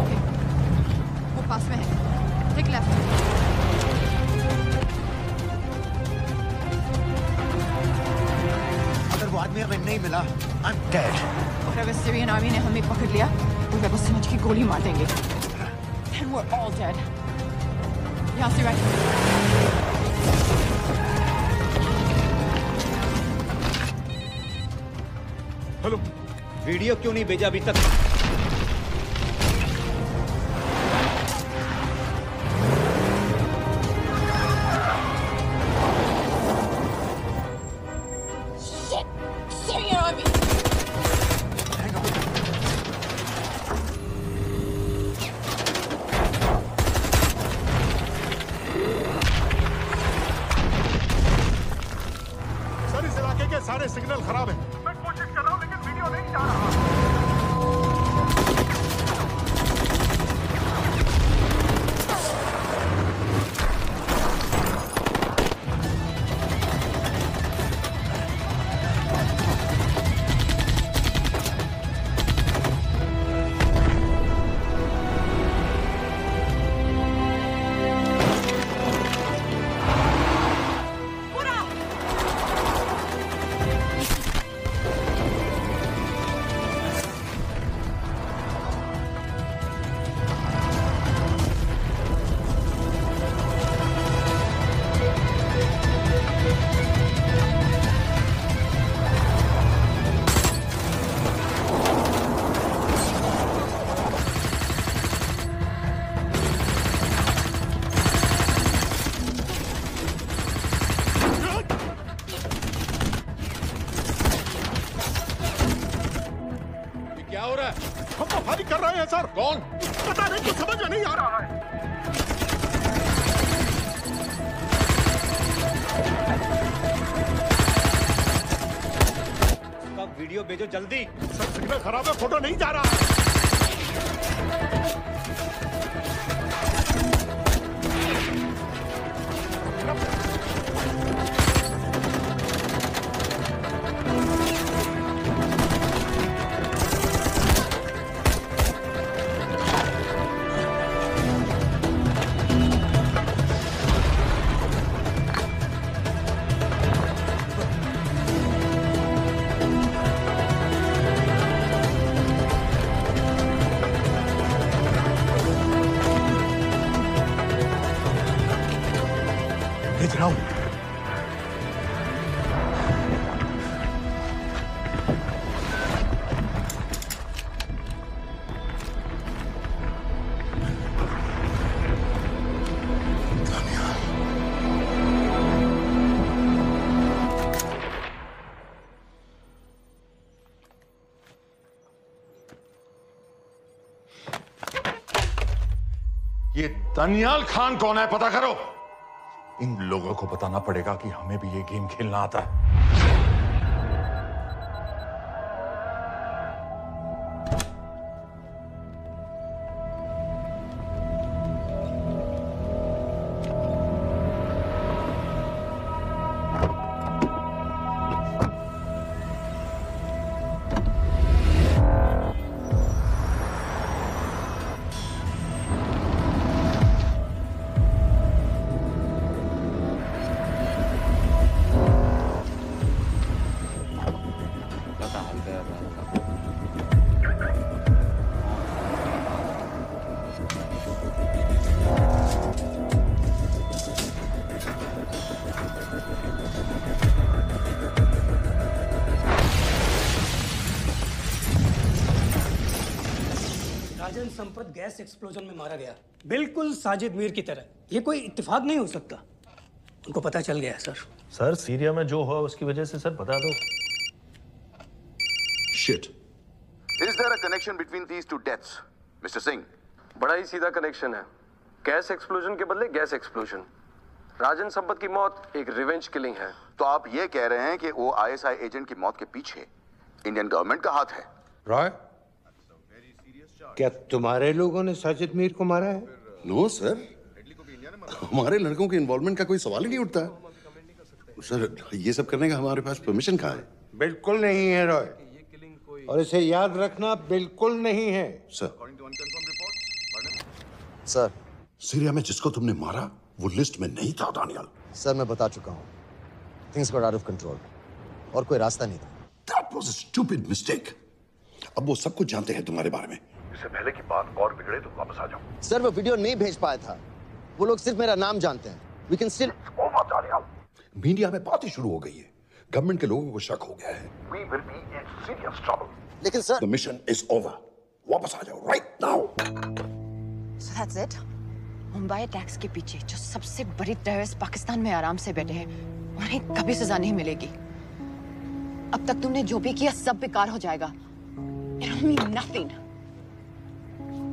ओके, वो पास में है। Take left. अगर वो आदमी हमें नहीं मिला, I'm dead. और अगर सीरियन आर्मी ने हमें पकड़ लिया तो वे वो समझ के गोली मार देंगे। Then we're all dead. यहाँ से राइट। हेलो, वीडियो क्यों नहीं भेजा अभी तक? Syrian army. सर इस इलाके के सारे सिग्नल खराब हैं। मैं कोशिश कर रहा हूँ लेकिन वीडियो नहीं जा रहा। क्या हो रहा है? हम तो फायरिंग कर रहे हैं सर। कौन? पता नहीं, कुछ समझ में नहीं आ रहा है। उसका वीडियो भेजो जल्दी। सर सिग्नल खराब है, फोटो नहीं जा रहा है। भेज रहा हूं। ये दानियाल खान कौन है, पता करो। इन लोगों को बताना पड़ेगा कि हमें भी ये गेम खेलना आता है। राजन संपत गैस एक्सप्लोजन में मारा गया। बिल्कुल साजिद मीर की तरह। ये कोई इत्तेफाक नहीं हो सकता। उनको पता चल गया है सर। सर सीरिया में जो हुआ उसकी वजह से सर बता दो। Shit. Is there a connection between these two deaths, Mr. Singh? बड़ा ही सीधा कनेक्शन है। गैस एक्सप्लोजन के बदले गैस एक्सप्लोजन। राजन संपत की मौत एक रिवेंज किलिंग है। तो आप ये कह रहे हैं कि वो आईएसआई एजेंट की मौत के पीछे इंडियन गवर्नमेंट का हाथ है? रॉय, क्या तुम्हारे लोगों ने साजिद मीर को मारा है? नो सर, हमारे लड़कों के इन्वॉल्वमेंट का कोई सवाल ही नहीं उठता। सर, ये सब करने का हमारे पास परमिशन कहाँ है? बिल्कुल नहीं है रॉय, और इसे याद रखना बिल्कुल नहीं है। सर, सीरिया में जिसको तुमने मारा वो लिस्ट में नहीं था दानियाल। सर मैं बता चुका हूँ, things got out of control और कोई रास्ता नहीं था। That was a stupid mistake. अब वो सब कुछ जानते हैं तुम्हारे बारे में। इससे पहले की बात और बिगड़े तो वापस आ जाओ। सर वो वीडियो नहीं भेज पाया था, वो लोग सिर्फ मेरा नाम जानते हैं। We can still... मीडिया में बातें शुरू हो गई है, गवर्नमेंट के लोगों को शक हो गया है। We will be in serious trouble. लेकिन sir, The mission is over. वापस आ जाओ right now. So that's it? Mumbai attacks के पीछे जो सबसे बड़ी टेररिस्ट पाकिस्तान में आराम से बैठे हैं, उन्हें कभी सजा नहीं मिलेगी। अब तक तुमने जो भी किया सब बेकार हो जाएगा। It'll mean nothing.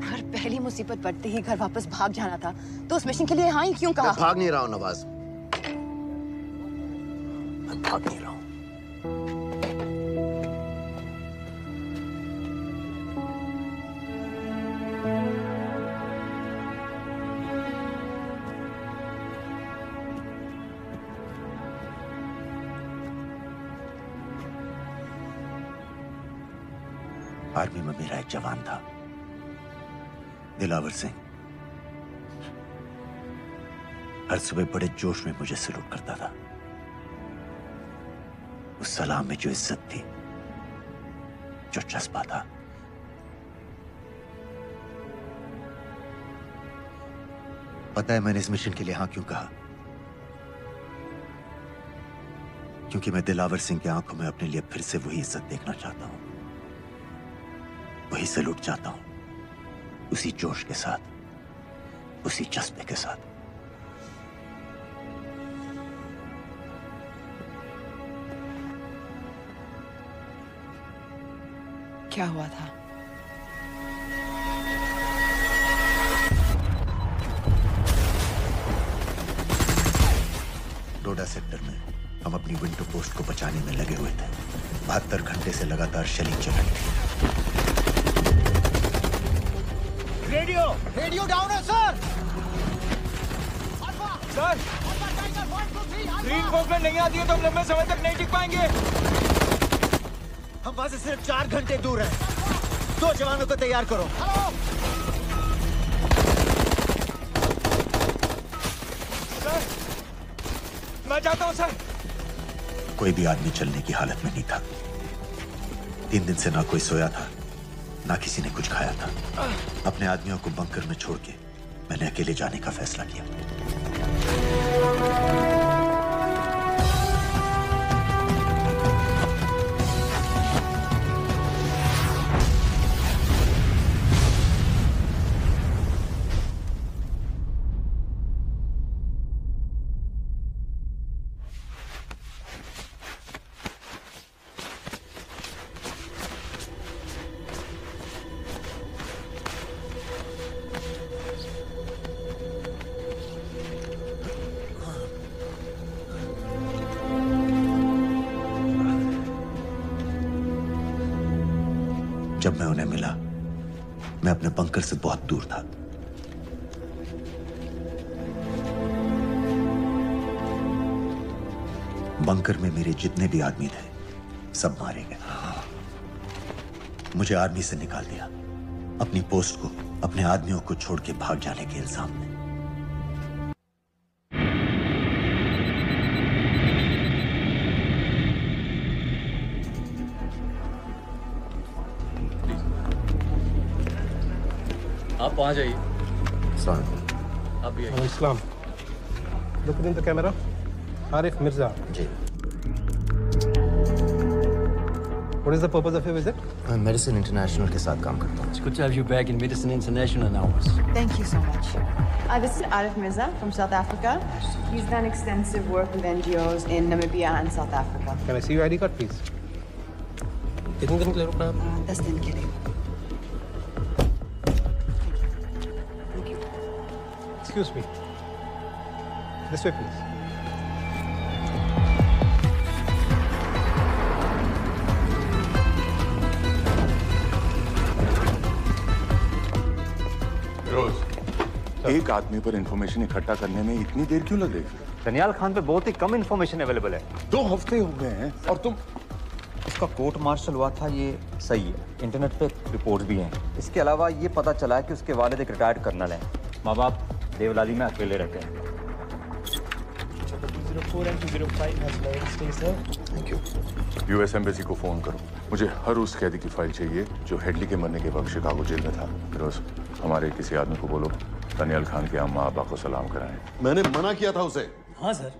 अगर पहली मुसीबत पड़ते ही घर वापस भाग जाना था, तो उस मिशन के लिए हाँ ही क्यों कहा? मैं भाग नहीं रहा हूँ नवाज, मैं भाग नहीं रहा हूँ। आर्मी में मेरा एक जवान था, दिलावर सिंह। हर सुबह बड़े जोश में मुझे सलूट करता था। उस सलाम में जो इज्जत थी, जो जज्बा था, पता है मैंने इस मिशन के लिए हाँ क्यों कहा? क्योंकि मैं दिलावर सिंह की आंखों में अपने लिए फिर से वही इज्जत देखना चाहता हूं, वही सलूट चाहता हूं, उसी जोश के साथ, उसी जज्बे के साथ। क्या हुआ था? डोडा सेक्टर में हम अपनी विंडो पोस्ट को बचाने में लगे हुए थे। 72 घंटे से लगातार शेलिंग चल रही थी। रेडियो डाउन है सर। सर, ग्रीन फोकलेट नहीं आती है तो हम लंबे समय तक नहीं टिक पाएंगे। हम वहां से सिर्फ 4 घंटे दूर हैं। 2 जवानों को तैयार करो। सर, मैं जाता हूं सर। कोई भी आदमी चलने की हालत में नहीं था। 3 दिन से ना कोई सोया था, ना किसी ने कुछ खाया था। अपने आदमियों को बंकर में छोड़ के मैंने अकेले जाने का फैसला किया। जब मैं उन्हें मिला, मैं अपने बंकर से बहुत दूर था। बंकर में मेरे जितने भी आदमी थे, सब मारे गए। मुझे आर्मी से निकाल दिया, अपनी पोस्ट को, अपने आदमियों को छोड़ के भाग जाने के इल्जाम में। आप वहाँ जाइए। आप भी आइए। Islam, look in the camera. Arif Mirza. जी। What is the purpose of your visit? मैं मेडिसिन इंटरनेशनल के साथ काम करता हूँ. It's good to have you back in Medicine International now. Thank you so much. This is Arif Mirza from South Africa. He's done extensive work with NGOs in Namibia and South Africa. Can I see your ID card, please? कितने दिन के लिए रुकना है? 10 दिन के लिए. Excuse me. This way, please. एक आदमी पर इंफॉर्मेशन इकट्ठा करने में इतनी देर क्यों लग रही है? दनियाल खान पे बहुत ही कम इंफॉर्मेशन अवेलेबल है. 2 हफ्ते हो गए हैं और तुम. उसका कोर्ट मार्शल हुआ था, ये सही है. इंटरनेट पे रिपोर्ट भी हैं. इसके अलावा ये पता चला है कि उसके वालिद एक रिटायर्ड कर्नल हैं. माँ बाप देवलाली में अकेले रहते हैं. 204 and 205 has led. Stay, sir. Thank you. US embassy को फोन करो. मुझे हर उस कैदी की फाइल चाहिए जो हेडली के मरने के वक्त शिकागो जेल में था. फिरोज, हमारे किसी आदमी को बोलो दानियाल खान के अम्मा अब्बा को सलाम कराएं. मैंने मना किया था उसे. हाँ सर,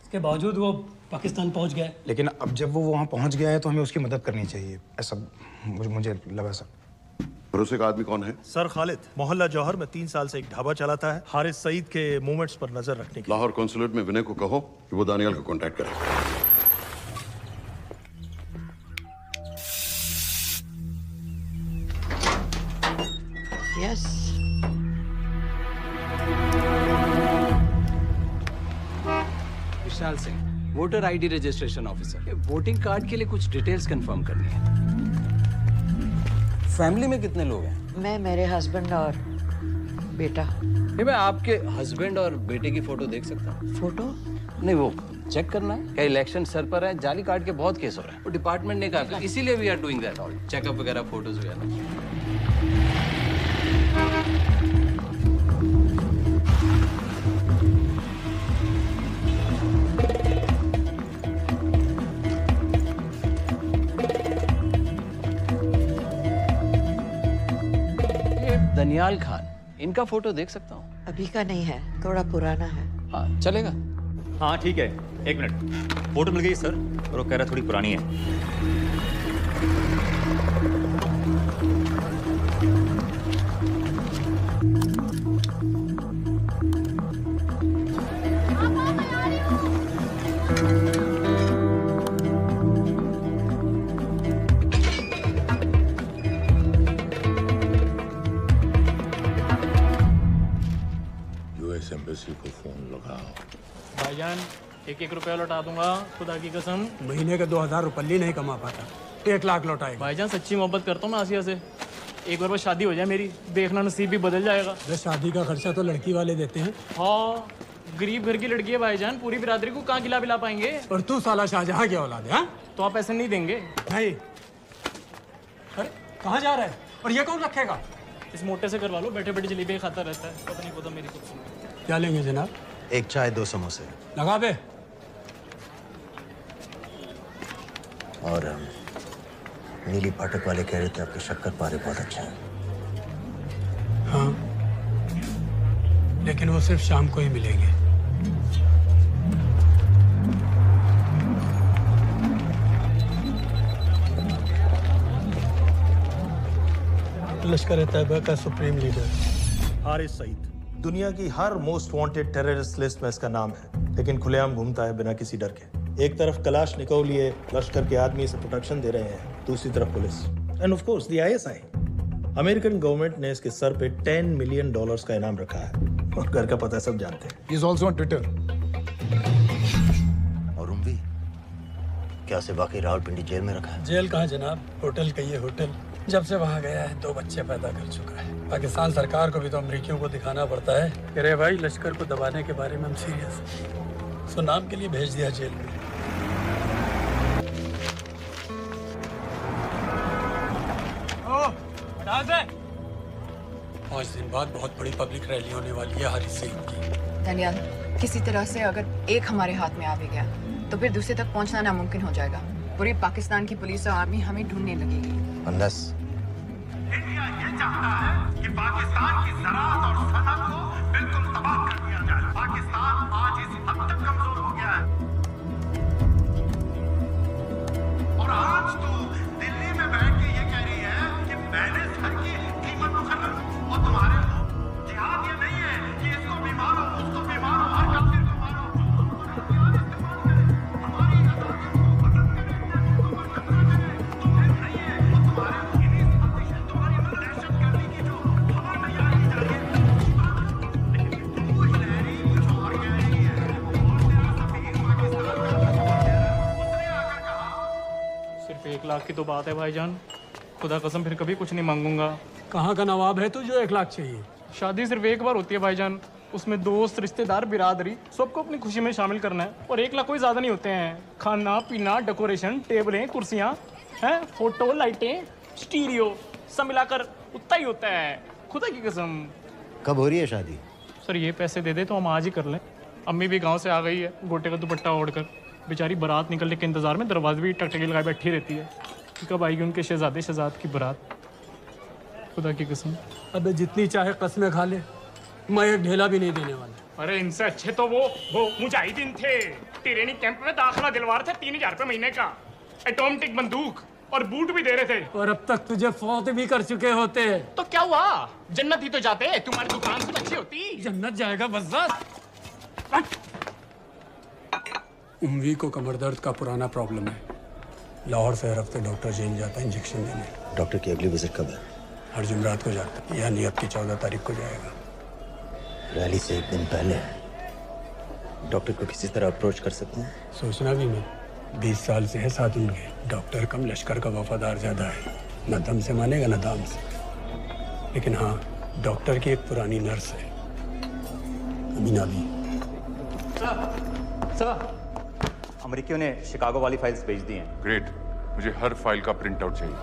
इसके बावजूद वो पाकिस्तान पहुंच गया. लेकिन अब जब वो वहाँ पहुँच गया है तो हमें उसकी मदद करनी चाहिए, ऐसा मुझे लगा सर. भरोसे का आदमी कौन है? सर खालिद, मोहल्ला जौहर में 3 साल से एक ढाबा चलाता है. हारिस सईद के मूवमेंट्स पर नजर रखने के. लाहौर कॉन्सुलेट में विनय को कहो कि वो दानियाल को कांटेक्ट करे. Yes. Vishal Singh, voter ID registration officer. Voting card के लिए कुछ डिटेल्स कंफर्म करनी है. फैमिली में कितने लोग हैं? मैं, मेरे हस्बैंड और बेटा. ये मैं आपके हस्बैंड और बेटे की फोटो देख सकता हूँ? फोटो? नहीं, वो चेक करना है. क्या इलेक्शन सर पर है? जाली कार्ड के बहुत केस हो रहे हैं. वो डिपार्टमेंट ने कहा, इसीलिए we are doing that all. Checkup वगैरह, फोटोज वगैरह. दनियाल खान, इनका फोटो देख सकता हूँ? अभी का नहीं है, थोड़ा पुराना है. हाँ, चलेगा. हाँ ठीक है, 1 मिनट. फोटो मिल गई सर, और वो कह रहा थोड़ी पुरानी है. एम्बेसी को फोन लगाओ. भाईजान, 1-1 रुपया लौटा दूंगा, खुदा की कसम. महीने के 2000 रुपये नहीं कमा पाता, 1 लाख लौटाएगा. भाईजान, सच्ची मोहब्बत करता हूँ मैं आसिया से. एक बार बस शादी हो जाए मेरी, देखना नसीब भी बदल जाएगा. शादी का खर्चा तो लड़की वाले देते हैं. हाँ, गरीब घर की लड़की है भाईजान, पूरी बिरादरी को कहाँ खिला पिला पाएंगे. और तू साला शाहजहां की औलाद है. तो आप ऐसे नहीं देंगे? नहीं. अरे कहाँ जा रहा है? और ये कौन रखेगा? इस मोटे से करवा लो, बैठे बैठे जलेबी खाता रहता है. पता नहीं पता मेरी कुछ. क्या लेंगे जनाब? 1 चाय 2 समोसे. लगा बे. और नीली पाठक वाले कह रहे थे आपके शक्कर पारे बहुत अच्छे हैं. हाँ, लेकिन वो सिर्फ शाम को ही मिलेंगे. लश्कर तैयबा का सुप्रीम लीडर हारिस सईद. दुनिया की हर मोस्ट वांटेड टेररिस्ट लिस्ट में इसका नाम है, लेकिन खुलेआम घूमता है बिना किसी डर के. एक तरफ कलाशनिकोव लिए लश्कर के आदमी इसे प्रोटेक्शन दे रहे हैं, दूसरी तरफ police end of course the ISI. American government ने इसके सर पे $10 मिलियन का इनाम रखा है, और घर का पता सब जानते हैं. He is also on Twitter. और उम्वी, क्या से बाकी रावलपिंडी जेल में रखा है? जेल कहाँ जनाब, होटल का ये होटल. जब से वहाँ गया है 2 बच्चे पैदा कर चुका है. पाकिस्तान सरकार को भी तो अमरीकियों को दिखाना पड़ता है. अरे भाई, लश्कर को दबाने के बारे में हम सीरियस. सो नाम के लिए भेज दिया जेल में. 5 दिन बाद बहुत बड़ी पब्लिक रैली होने वाली है हारिस सईद की. दानियाल, किसी तरह से अगर एक हमारे हाथ में आ भी गया तो फिर दूसरे तक पहुंचना नामुमकिन हो जाएगा. पूरी पाकिस्तान की पुलिस और आर्मी हमें ढूंढने लगेगी. Unless इंडिया ये चाहता है कि पाकिस्तान की ज़राअत और सनअत को बिल्कुल तबाह कर दिया जाए. पाकिस्तान आज इस हद तक कमजोर हो गया है, और आज तो लाख की तो बात है भाईजान। खुदा कसम फिर कभी कुछ नहीं मांगूंगा। कहाँ का नवाब है तू जो 1 लाख चाहिए? शादी सिर्फ एक बार होती है भाईजान, उसमें दोस्त रिश्तेदार बिरादरी सबको अपनी खुशी में शामिल करना है। और 1 लाख कोई ज्यादा नहीं होते हैं। खाना पीना, डेकोरेशन, टेबलें, कुर्सियां हैं, फोटो, लाइटें, स्टीरियो सब मिलाकर उतना ही होता है। खुदा की कसम। कब हो रही है शादी? सर ये पैसे दे दे तो हम आज ही कर लें। अम्मी भी गांव से आ गई है गोटे का दुपट्टा ओढ़कर। बेचारी बारात निकलने के इंतजार में दरवाजे भी टकटकी लगाए बैठी रहती है कि कब आएगी उनके शहजाद की बारात। खुदा की कसम। अबे जितनी चाहे कस्में खा ले, मैं एक ढेला भी नहीं देने वाला। अरे इनसे अच्छे तो वो मुजाहिदीन थे। ट्रेनिंग कैंप में दाखिला दिलवा रहे थे 3000 रुपये महीने का। एटॉमिक बंदूक और बूट भी दे रहे थे। और अब तक तुझे फौत भी कर चुके होते। तो क्या हुआ, जन्नत ही तो जाते। तुम्हारी दुकान से अच्छी होती। जन्नत जाएगा बस। उम्वी को कमर दर्द का पुराना प्रॉब्लम है। लाहौर से हर हफ्ते डॉक्टर जेल जाता है इंजेक्शन देने। डॉक्टर की अगली विजिट कब है? हर जुमरात को जाता है, यानी अब की 14 तारीख को जाएगा। रैली से 1 दिन पहले डॉक्टर को किसी तरह अप्रोच कर सकते हैं? सोचना भी नहीं। 20 साल से है साथ उनके। डॉक्टर कम लश्कर का वफादार ज्यादा है। न दम से मानेगा न दाम से। लेकिन हाँ, डॉक्टर की एक पुरानी नर्स है, अमीना भी। सर, अमेरिकियों ने शिकागो वाली फाइल्स भेज दी हैं। ग्रेट, मुझे हर फाइल का प्रिंट आउट चाहिए।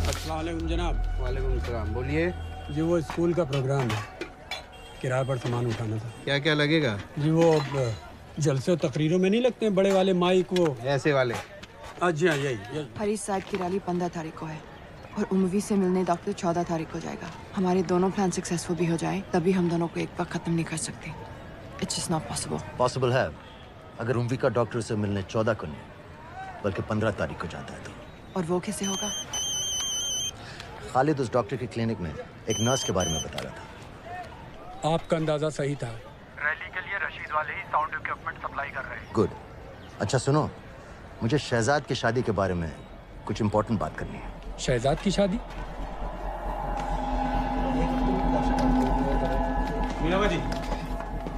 अस्सलाम वालेकुम जनाब। वालेकुम सलाम। बोलिए जी, वो स्कूल का प्रोग्राम है, किराए पर सामान उठाना था। क्या क्या लगेगा? जी वो जलसे तकरीरों में नहीं लगते हैं बड़े वाले माइक, वो ऐसे वाले? जी हाँ, यही। हरीश साहब की रैली 15 तारीख को है और उम्वी से मिलने डॉक्टर 14 तारीख को जाएगा। हमारे दोनों प्लान सक्सेसफुल भी हो जाए तभी हम दोनों को एक बार खत्म नहीं कर सकते। It's just not possible. Possible है अगर उम्वी का डॉक्टर से मिलने 14 को नहीं बल्कि 15 तारीख को जाता है तो। और वो कैसे होगा? खालिद उस डॉक्टर के क्लिनिक में एक नर्स के बारे में बता रहा था। आपका अंदाजा सही था। रैली के लिए रशीद वाले ही साउंड इक्विपमेंट सप्लाई कर रहे हैं। गुड। अच्छा सुनो, मुझे शहजाद की शादी के बारे में कुछ इम्पोर्टेंट बात करनी है। शहजाद की शादी? मीना जी,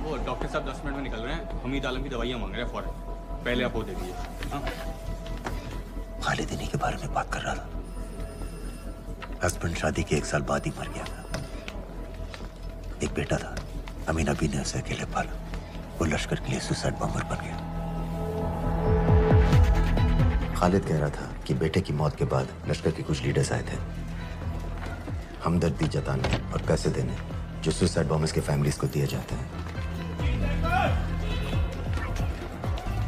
वो डॉक्टर साहब 10 मिनट में निकल रहे हैं। हमीद आलम की दवाइयाँ मांग रहे हैं फौरन। पहले आप वो दे दीजिए। खालिद इन्हीं के बारे में बात कर रहा था। हस्बैंड शादी के 1 साल बाद ही मर गया था। एक बेटा था, अमीना बी ने उसे अकेले पाला। वो लश्कर के लिए सुसाइड बॉम्बर बन गया। खालिद कह रहा था कि बेटे की मौत के बाद लश्कर के कुछ लीडर्स आए थे हमदर्दी जताने और पैसे देने, जो सुसाइड बॉम्बर्स के फैमिलीज को दिए जाते हैं।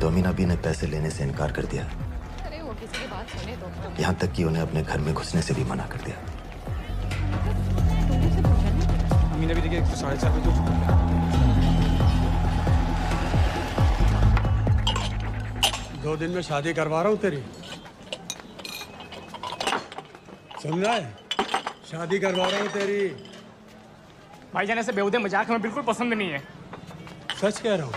तो अमीना बी ने पैसे लेने से इनकार कर दिया। वो किसी की बात सुने तो। यहाँ तक कि उन्हें अपने घर में घुसने से भी मना कर दिया। अमीना भी देखिए 4.5 बजे हो चुका है। 2 दिन में शादी करवा रहा हूँ तेरी, सुन रहा है? शादी करवा रहा हूँ तेरी। भाईजान ऐसे बेहुदे मजाक हमें बिल्कुल पसंद नहीं है। सच कह रहा हूँ।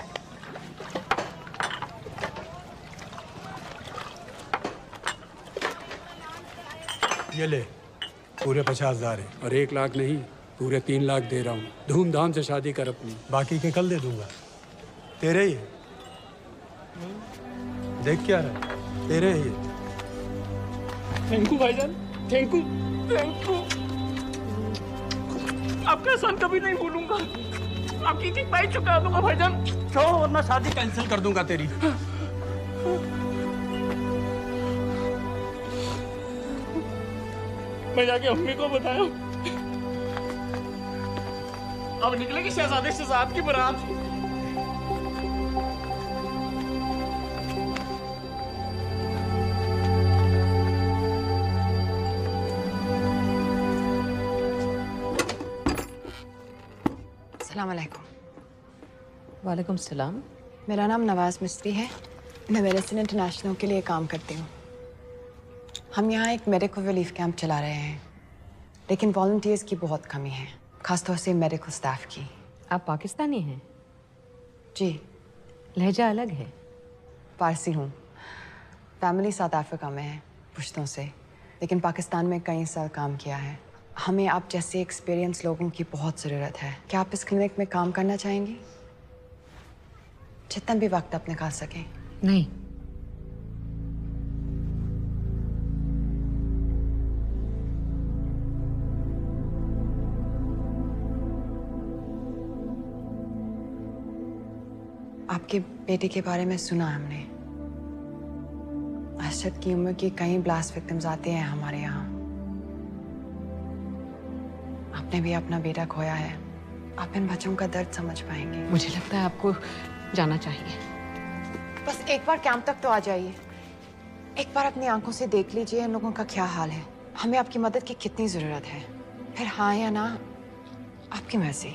ये ले, पूरे 50,000 है और 1 लाख नहीं, पूरे 3 लाख दे रहा हूँ। धूमधाम से शादी कर अपनी, बाकी के कल दे दूंगा। तेरे ही है। देख क्या रहा है, तेरे ही है। थैंक यू भाईजान, थैंक यू, थैंक यू। आपका एहसान कभी नहीं भूलूंगा। आपकी इतनी पाई चुका दूंगा भाईजान। क्यों? वरना शादी कैंसिल कर दूंगा तेरी। मैं जाके अम्मी को बताया। अब निकलेगी शहजादे शहजाद की बारात। अस्सलाम वालेकुम। वालेकुम सलाम। मेरा नाम नवाज मिस्त्री है। मैं मेडिसिन इंटरनेशनल के लिए काम करती हूँ। हम यहाँ एक मेडिकल रिलीफ कैंप चला रहे हैं, लेकिन वॉलंटियर्स की बहुत कमी है, खासतौर से मेडिकल स्टाफ की। आप पाकिस्तानी हैं? जी। लहजा अलग है। पारसी हूँ। फैमिली साउथ अफ्रीका में है पुश्तों से, लेकिन पाकिस्तान में कई साल काम किया है। हमें आप जैसे एक्सपीरियंस लोगों की बहुत ज़रूरत है। क्या आप इस क्लिनिक में काम करना चाहेंगी? जितना भी वक्त आप निकाल सकें। नहीं। आपके बेटे के बारे में सुना हमने। अरशद की उम्र के कई ब्लास्ट विक्टिम्स आते हैं हमारे यहाँ। आपने भी अपना बेटा खोया है। आप इन बच्चों का दर्द समझ पाएंगे। मुझे लगता है आपको जाना चाहिए। बस एक बार कैंप तक तो आ जाइए। एक बार अपनी आंखों से देख लीजिए इन लोगों का क्या हाल है। हमें आपकी मदद की कितनी जरूरत है। फिर हाँ या ना आपकी मर्जी।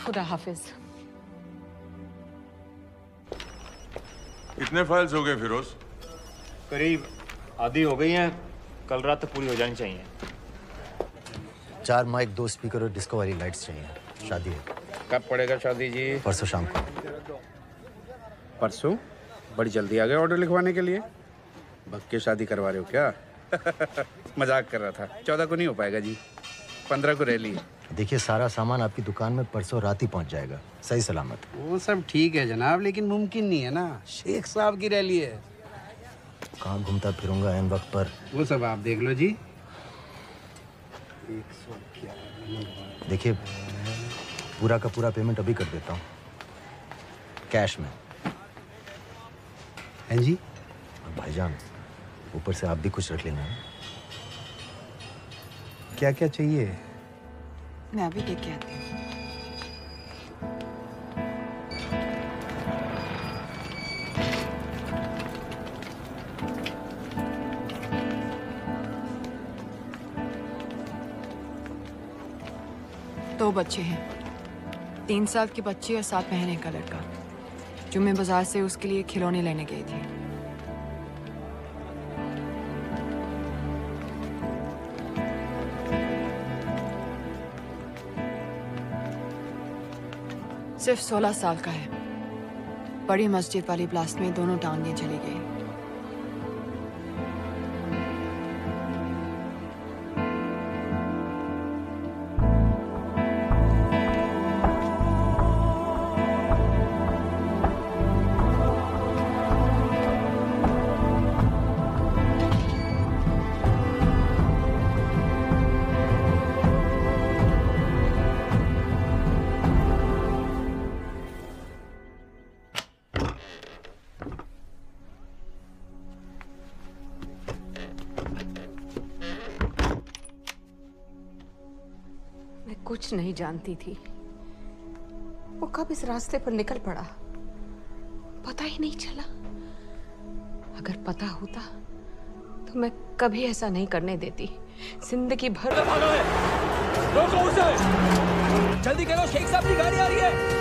खुदा हाफिज। कितने फाइल्स हो गए फिरोज? करीब आधी हो गई हैं। कल रात तक पूरी हो जानी चाहिए। 4 माइक, 2 स्पीकर और डिस्को वाली लाइट्स चाहिए। शादी है। कब पड़ेगा शादी जी? परसों शाम को। परसों? बड़ी जल्दी आ गए ऑर्डर लिखवाने के लिए। भक्के शादी करवा रहे हो क्या? मजाक कर रहा था। 14 को नहीं हो पाएगा जी, 15 को रैली है। देखिए, सारा सामान आपकी दुकान में परसों रात ही पहुंच जाएगा, सही सलामत। वो सब ठीक है जनाब, लेकिन मुमकिन नहीं है ना। शेख साहब की रैली है। कहाँ घूमता फिरूंगा इन वक्त पर? वो सब आप देख लो जी। देखिए, पूरा का पूरा पेमेंट अभी कर देता हूँ, कैश में। हैं जी? और भाईजान, ऊपर से आप भी कुछ रख लेना। क्या क्या चाहिए? मैं अभी देख के आती हूँ। दो बच्चे हैं, 3 साल की बच्ची और 7 महीने का लड़का, जो मैं बाजार से उसके लिए खिलौने लेने गई थी। सिर्फ 16 साल का है। बड़ी मस्जिद वाली ब्लास्ट में दोनों टांगें चली गई। कुछ नहीं जानती थी वो कब इस रास्ते पर निकल पड़ा, पता ही नहीं चला। अगर पता होता तो मैं कभी ऐसा नहीं करने देती। जिंदगी भर रोको उसे! जल्दी करो, शेख साहब की गाड़ी आ रही है।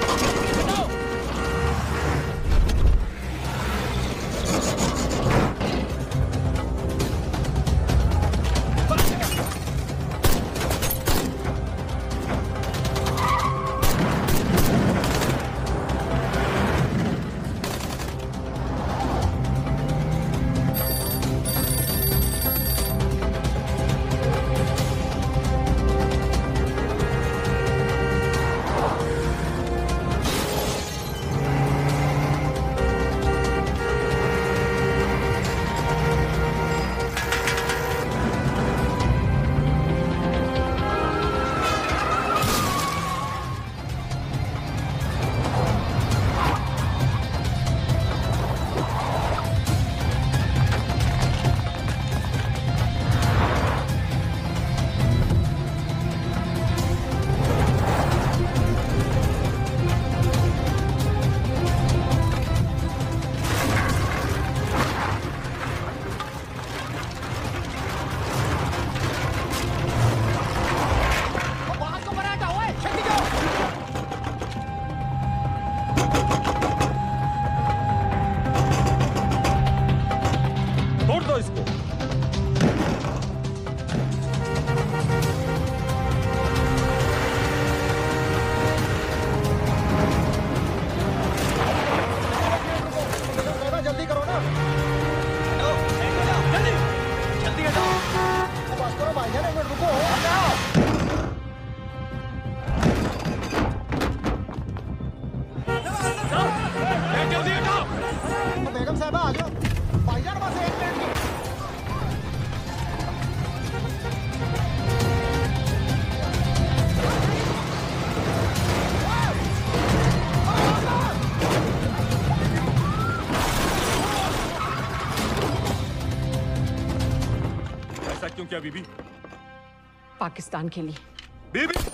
है बा, आ जाओ भाईजान, बस 1 मिनट की। ऐसा क्यों किया बीबी? पाकिस्तान के लिए। बीबी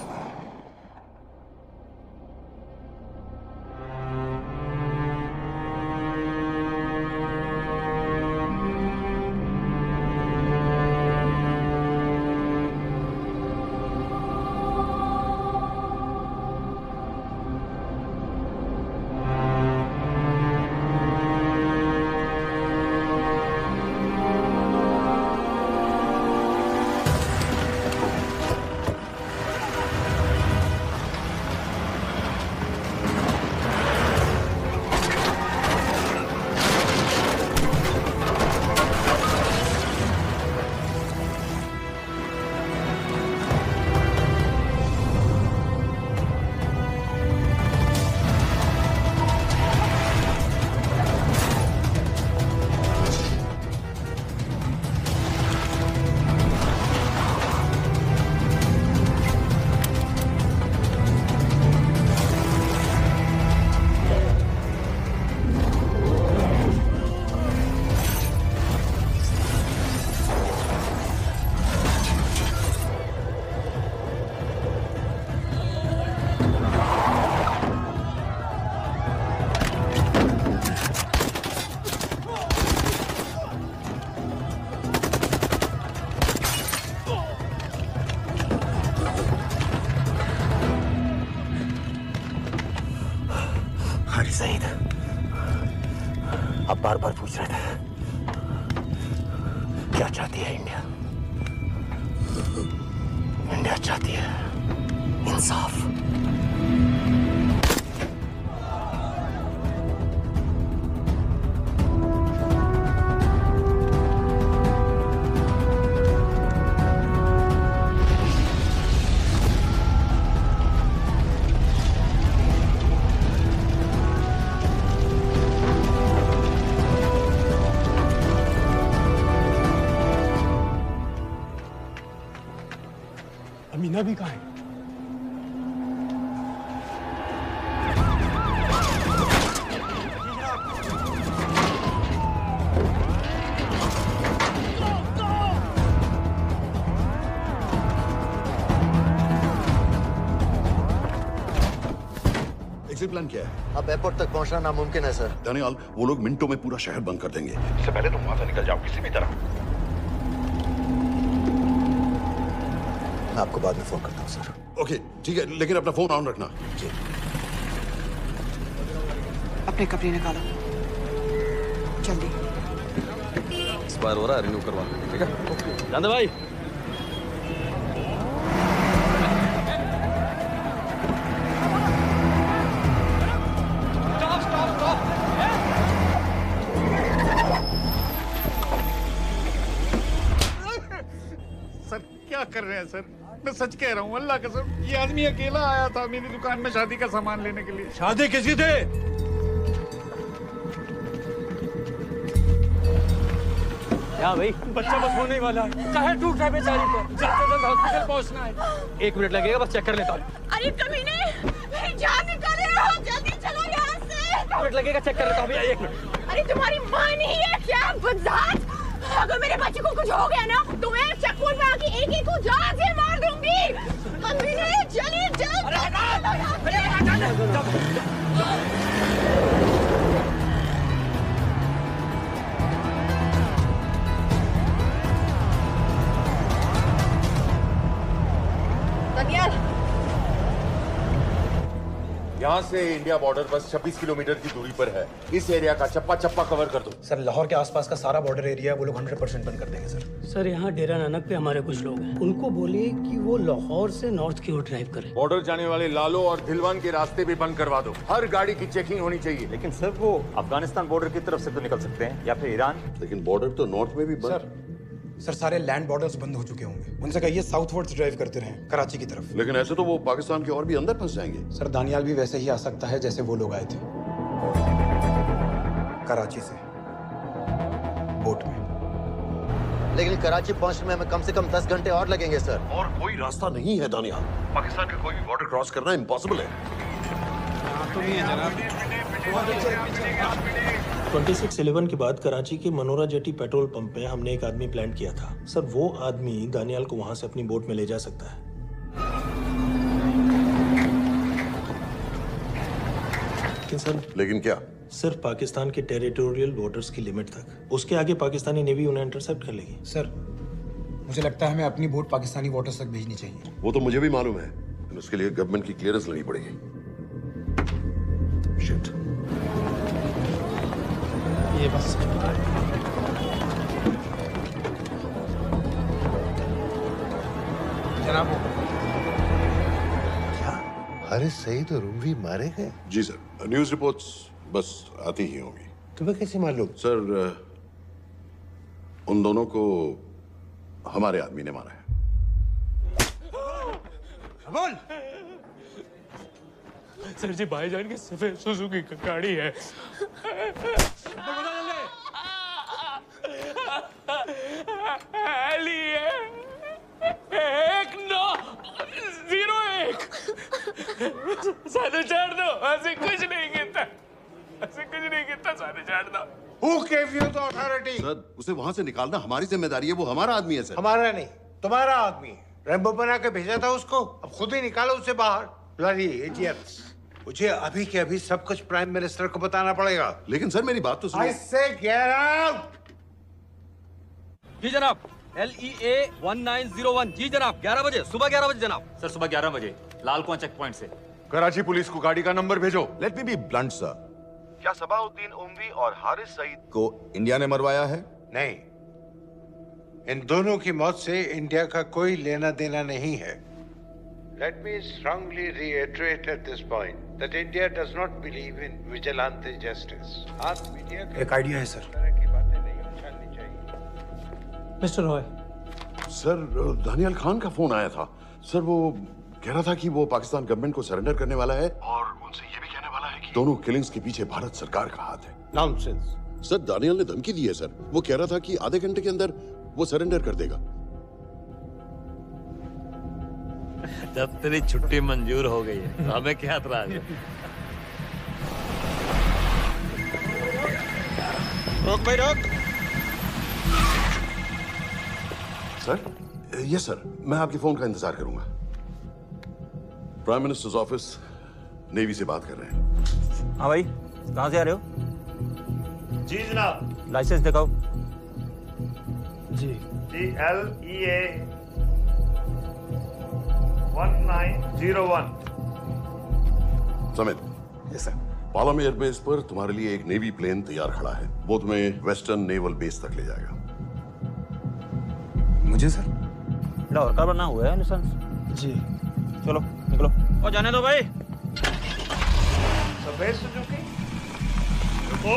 सईद, अब बार बार पूछ रहे थे क्या चाहती है इंडिया? इंडिया चाहती है इंसाफ। अमीना भी कहाँ है? एग्जिट प्लान क्या है? अब एयरपोर्ट तक पहुंचना नामुमकिन है सर। दानियाल, वो लोग मिनटों में पूरा शहर बंद कर देंगे। इससे पहले तुम वहां से निकल जाओ किसी भी तरह। मैं आपको बाद में फोन करता हूँ सर। ओके ठीक है, लेकिन अपना फोन ऑन रखना। जी। अपने कपड़े निकालो जल्दी। एक्सपायर हो रहा है, रिन्यू करवा लो। ठीक है जानदे भाई। सर क्या कर रहे हैं सर? मैं सच कह रहा हूँ, अल्लाह कसम, ये आदमी अकेला आया था मेरी दुकान में शादी का सामान लेने के लिए। शादी किसी थे? क्या भाई? बच्चा बस होने वाला है। काहे टूट रहा है बेचारी पर? जल्द से जल्द हॉस्पिटल पहुंचना है। 1 मिनट लगेगा, बस चेक कर लेता हूँ। अरे कमीने, मेरी जान निकाल रहे हो, जल्दी चलो यहाँ से। 1 मिनट लगेगा, चेक कर लेता हूँ भैया, 1 मिनट। अरे तुम्हारी माँ नहीं है क्या बदजात? अगर मेरे बच्चे को कुछ हो गया ना तो मैं चक्कू में आके एक को जान से मार दूंगी। कमीने चलिए जल्द। दानियाल, यहाँ से इंडिया बॉर्डर बस 26 किलोमीटर की दूरी पर है। इस एरिया का चप्पा चप्पा कवर कर दो। सर लाहौर के आसपास का सारा बॉर्डर एरिया वो लोग 100% बंद कर देंगे सर। सर यहाँ डेरा नानक पे हमारे कुछ लोग हैं, उनको बोलिए कि वो लाहौर से नॉर्थ की ओर ड्राइव करें। बॉर्डर जाने वाले लालो और दिलवान के रास्ते भी बंद करवा दो। हर गाड़ी की चेकिंग होनी चाहिए। लेकिन सर वो अफगानिस्तान बॉर्डर की तरफ से तो निकल सकते हैं, या फिर ईरान। लेकिन बॉर्डर तो नॉर्थ में भी बंद। सर सारे लैंड बॉर्डर्स बंद हो चुके होंगे। उनसे कहिए साउथवर्ड्स ड्राइव करते रहें कराची की तरफ। लेकिन ऐसे तो वो पाकिस्तान के और भी अंदर फंस जाएंगे। सर दानियाल भी वैसे ही आ सकता है जैसे वो लोग आए थे कराची से। बोट में। लेकिन कराची पहुंचने में हमें कम से कम 10 घंटे और लगेंगे सर। और कोई रास्ता नहीं है दानिया। पाकिस्तान का कोई भी बॉर्डर क्रॉस करना इम्पॉसिबल है। 26/11 के बाद कराची के मनोरा जेटी पेट्रोल पंप में हमने एक आदमी प्लान किया था। सर वो आदमी दानियाल को वहां से अपनी बोट में ले जा सकता है। लेकिन क्या? सिर्फ पाकिस्तान के टेरिटोरियल वाटर्स की लिमिट तक। उसके आगे पाकिस्तानी नेवी उन्हें इंटरसेप्ट कर लेगी। सर मुझे लगता है हमें अपनी बोट पाकिस्तानी वाटर्स तक भेजनी चाहिए। वो तो मुझे भी मालूम है, लेकिन उसके लिए गवर्नमेंट की क्लियरेंस लेनी पड़ेगी। शिट। ये बस जनाब। क्या हारिस सईद और उमरी मारे गए? जी सर, न्यूज़ रिपोर्ट्स बस आती ही होंगी। तुम्हें कैसे मालूम? सर उन दोनों को हमारे आदमी ने मारा है। बोल। सर जी भाईजान की सफेद सुजुकी की गाड़ी है। सानू छोड़ दो, ऐसे कुछ नहीं कहता, ऐसे कुछ नहीं कहता, सानू छोड़ दो। Who gave you the authority? Sir उसे वहां से निकालना हमारी जिम्मेदारी है, वो हमारा आदमी है सर। हमारा नहीं, तुम्हारा आदमी है। रैम्बो बना के भेजा था उसको, अब खुद ही निकालो उसे बाहर। Bloody idiots! मुझे अभी के अभी सब कुछ प्राइम मिनिस्टर को बताना पड़ेगा। लेकिन सर मेरी बात तो सुनो। I say get out! जी जनाब। LEA 1901। जी जनाब, 11 बजे, सुबह 11 बजे जनाब। सर सुबह 11 बजे लाल कुआं चेक पॉइंट से। कराची पुलिस को गाड़ी का नंबर भेजो। Let me be blunt sir. क्या सबाउद्दीन उमवी और हारिस सईद को इंडिया ने मरवाया है? नहीं, इन दोनों की मौत से इंडिया का कोई लेना देना नहीं है। Let me strongly reiterate at this point that India does not believe in vigilante justice. आप मीडिया एक आइडिया है सर। की बातें नहीं उछालनी चाहिए। मिस्टर रॉय। सर दानियाल खान का फोन आया था। सर वो कह रहा था कि वो पाकिस्तान गवर्नमेंट को सरेंडर करने वाला है और उनसे ये भी कहने वाला है कि दोनों किलिंग्स के पीछे भारत सरकार का हाथ है। Nonsense. सर दानियाल ने धमकी दी है सर। वो कह रहा था कि आधे घंटे के अंदर वो सरेंडर कर देगा। जब तेरी छुट्टी मंजूर हो गई है तो हमें क्या एतराज है? रोक भाई रोक। सर यस सर, मैं आपके फोन का इंतजार करूंगा। प्राइम मिनिस्टर्स ऑफिस नेवी से बात कर रहे हैं। हाँ भाई, कहाँ से आ रहे हो? जी जनाब। लाइसेंस दिखाओ। जी। LEA 1901। Samit. Yes sir. Palam airbase पर तुम्हारे लिए एक नेवी प्लेन तैयार खड़ा है। वो तुम्हें वेस्टर्न नेवल बेस तक ले जाएगा। मुझे सर? लाहौर का बना हुआ है लाइसेंस। जी। चलो निकलो। और जाने दो भाई। सफेद सुजुकी। रुको।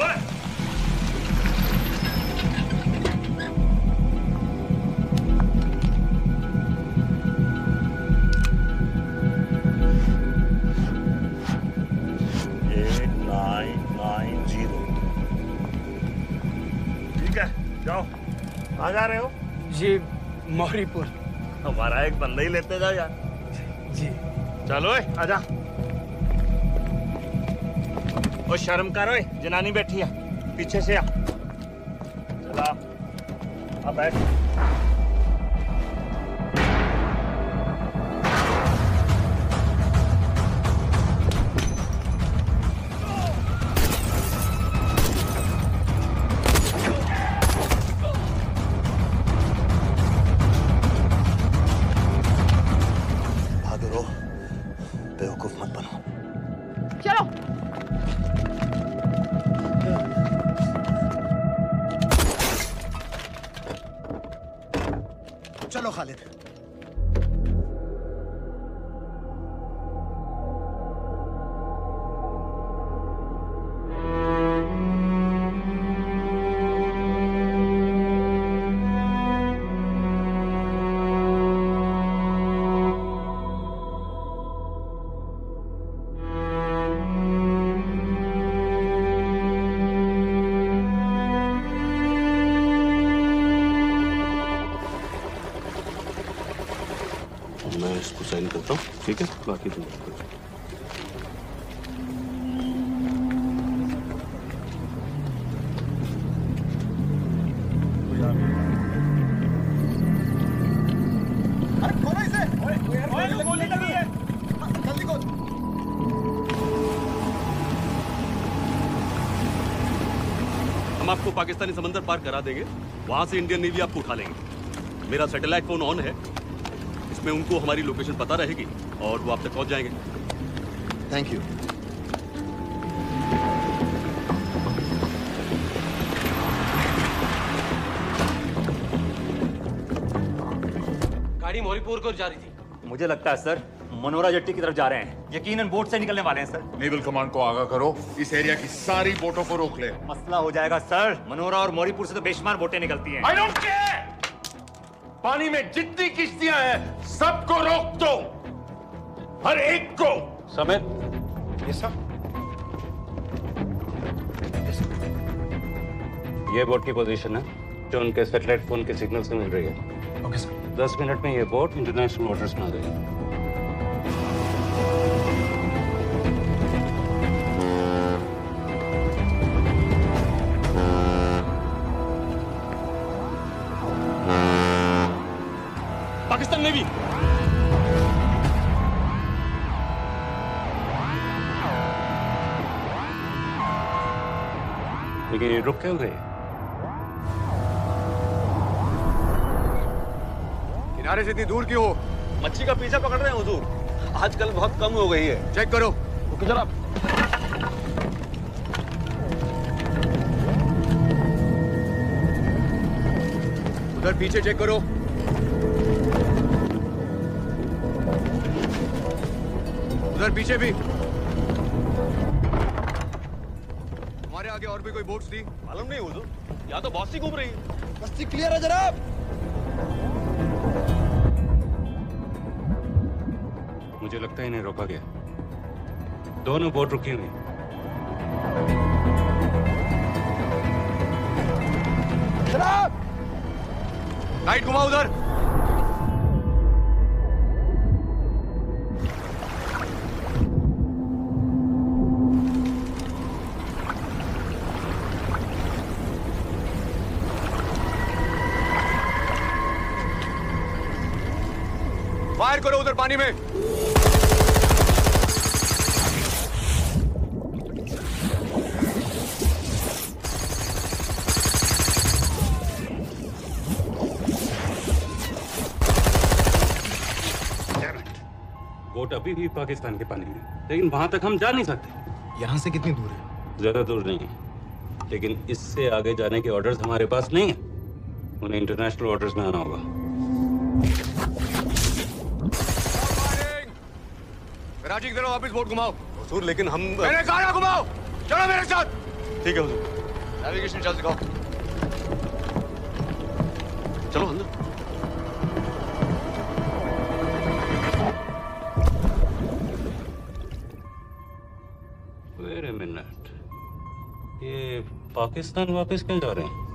जाओ। कहाँ जा रहे हो? जी मौरीपुर। हमारा एक बंदा ही लेते जाओ यार। जी। चलो आजा। ओ शर्म करो, जनानी बैठी है पीछे से आ। चला अब बैठ। बेवकूफ मत बनो। चलो। चलो खालिद। ठीक है, बाकी तुम हम आपको पाकिस्तानी समंदर पार करा देंगे, वहां से इंडियन नेवी आपको उठा लेंगे। मेरा सैटेलाइट फोन ऑन है, इसमें उनको हमारी लोकेशन पता रहेगी और वो आप तक पहुंच जाएंगे। Thank you. गाड़ी मोरीपुर को जा रही थी। मुझे लगता है सर मनोरा जेट्टी की तरफ जा रहे हैं। यकीनन बोट से निकलने वाले हैं सर। नेवल कमांड को आगाह करो, इस एरिया की सारी बोटों को रोक ले। मसला हो जाएगा सर। मनोरा और मोरीपुर से तो बेशुमार बोटें निकलती हैं। I don't care! पानी में जितनी किश्तियां हैं सबको रोक दो, हर एक को। समय ये बोट की पोजीशन है जो उनके सैटेलाइट फोन के सिग्नल से मिल रही है। Okay sir. 10 मिनट में ये बोट इंटरनेशनल वाटर्स में आ जाएगी। पाकिस्तान नेवी लेकिन ये रुक क्यों गए? किनारे से इतनी दूर क्यों हो? मच्छी का पीछा पकड़ रहे हैं हुजूर। आजकल बहुत कम हो गई है। चेक करो। रुको जरा। उधर पीछे चेक करो। उधर पीछे भी। हमारे आगे और भी कोई बोट्स थी? मालूम नहीं हुजूर, यहाँ तो बहुत सी घूम रही है। बस्ती क्लियर है जनाब। मुझे लगता है इन्हें रोका गया। दोनों बोट रुकी हुई। जनाब, लाइट घुमाओ उधर। फायर करो उधर पानी में। बोट अभी भी पाकिस्तान के पानी में, लेकिन वहां तक हम जा नहीं सकते। यहाँ से कितनी दूर है? ज्यादा दूर नहीं है, लेकिन इससे आगे जाने के ऑर्डर्स हमारे पास नहीं है। उन्हें इंटरनेशनल वाटर्स में आना होगा। राजी की तरफ वापस बोट घुमाओ। हुजूर लेकिन हम मैंने कहा ना घुमाओ। चलो मेरे साथ। ठीक है हुजूर। नेविगेशन चार्ट दिखाओ। चलो अंदर। वेट अ मिनट, ये पाकिस्तान वापस क्यों जा रहे हैं?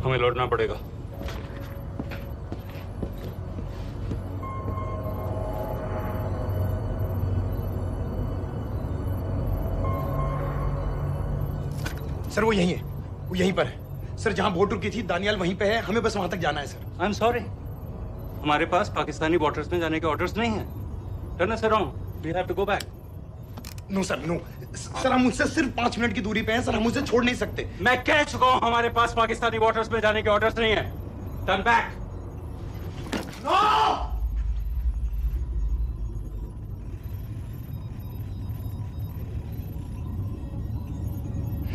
हमें लौटना पड़ेगा। सर वो यहीं है, वो यहीं पर है। सर जहां बोट रुकी थी दानियाल वहीं पे है, हमें बस वहां तक जाना है सर। आई एम सॉरी, हमारे पास पाकिस्तानी वाटर्स में जाने के ऑर्डर्स नहीं हैं। Turn us around, we have to go back. No sir, no sir, हम मुझसे सिर्फ 5 मिनट की दूरी पे हैं सर, हम उसे छोड़ नहीं सकते। मैं कह चुका हूं हमारे पास पाकिस्तानी वाटर्स में जाने के ऑर्डर्स नहीं है। Turn back. नो!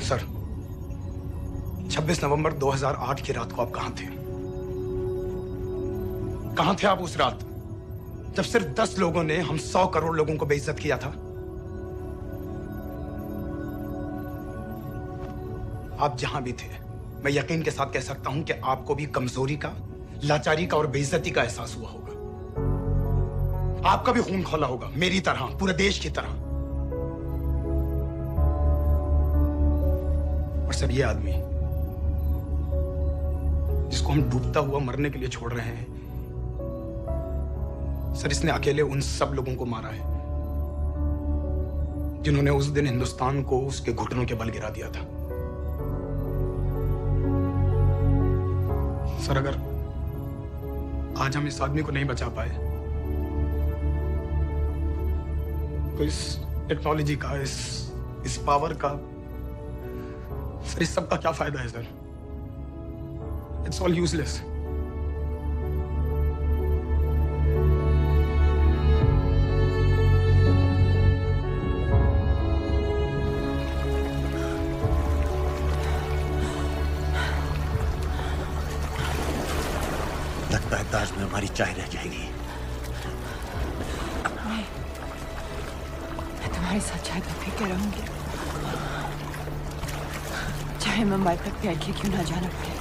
सर 26 नवंबर 2008 की रात को आप कहां थे? कहां थे आप उस रात जब सिर्फ 10 लोगों ने हम 100 करोड़ लोगों को बेइज्जत किया था? आप जहां भी थे, मैं यकीन के साथ कह सकता हूं कि आपको भी कमजोरी का, लाचारी का और बेइज्जती का एहसास हुआ होगा। आपका भी खून खौला होगा, मेरी तरह, पूरे देश की तरह। और सर, ये आदमी जिसको हम डूबता हुआ मरने के लिए छोड़ रहे हैं, सर, इसने अकेले उन सब लोगों को मारा है जिन्होंने उस दिन हिंदुस्तान को उसके घुटनों के बल गिरा दिया था। सर, अगर आज हम इस आदमी को नहीं बचा पाए तो इस टेक्नोलॉजी का, इस पावर का, सर, इस सब का क्या फायदा है सर? It's all useless. लगता है ताज में हमारी चाय रह जाएगी। मैं तुम्हारे साथ चाय तो पी के रहूंगी, चाहे मुंबई तक प्यार के क्यों ना जाना पड़े।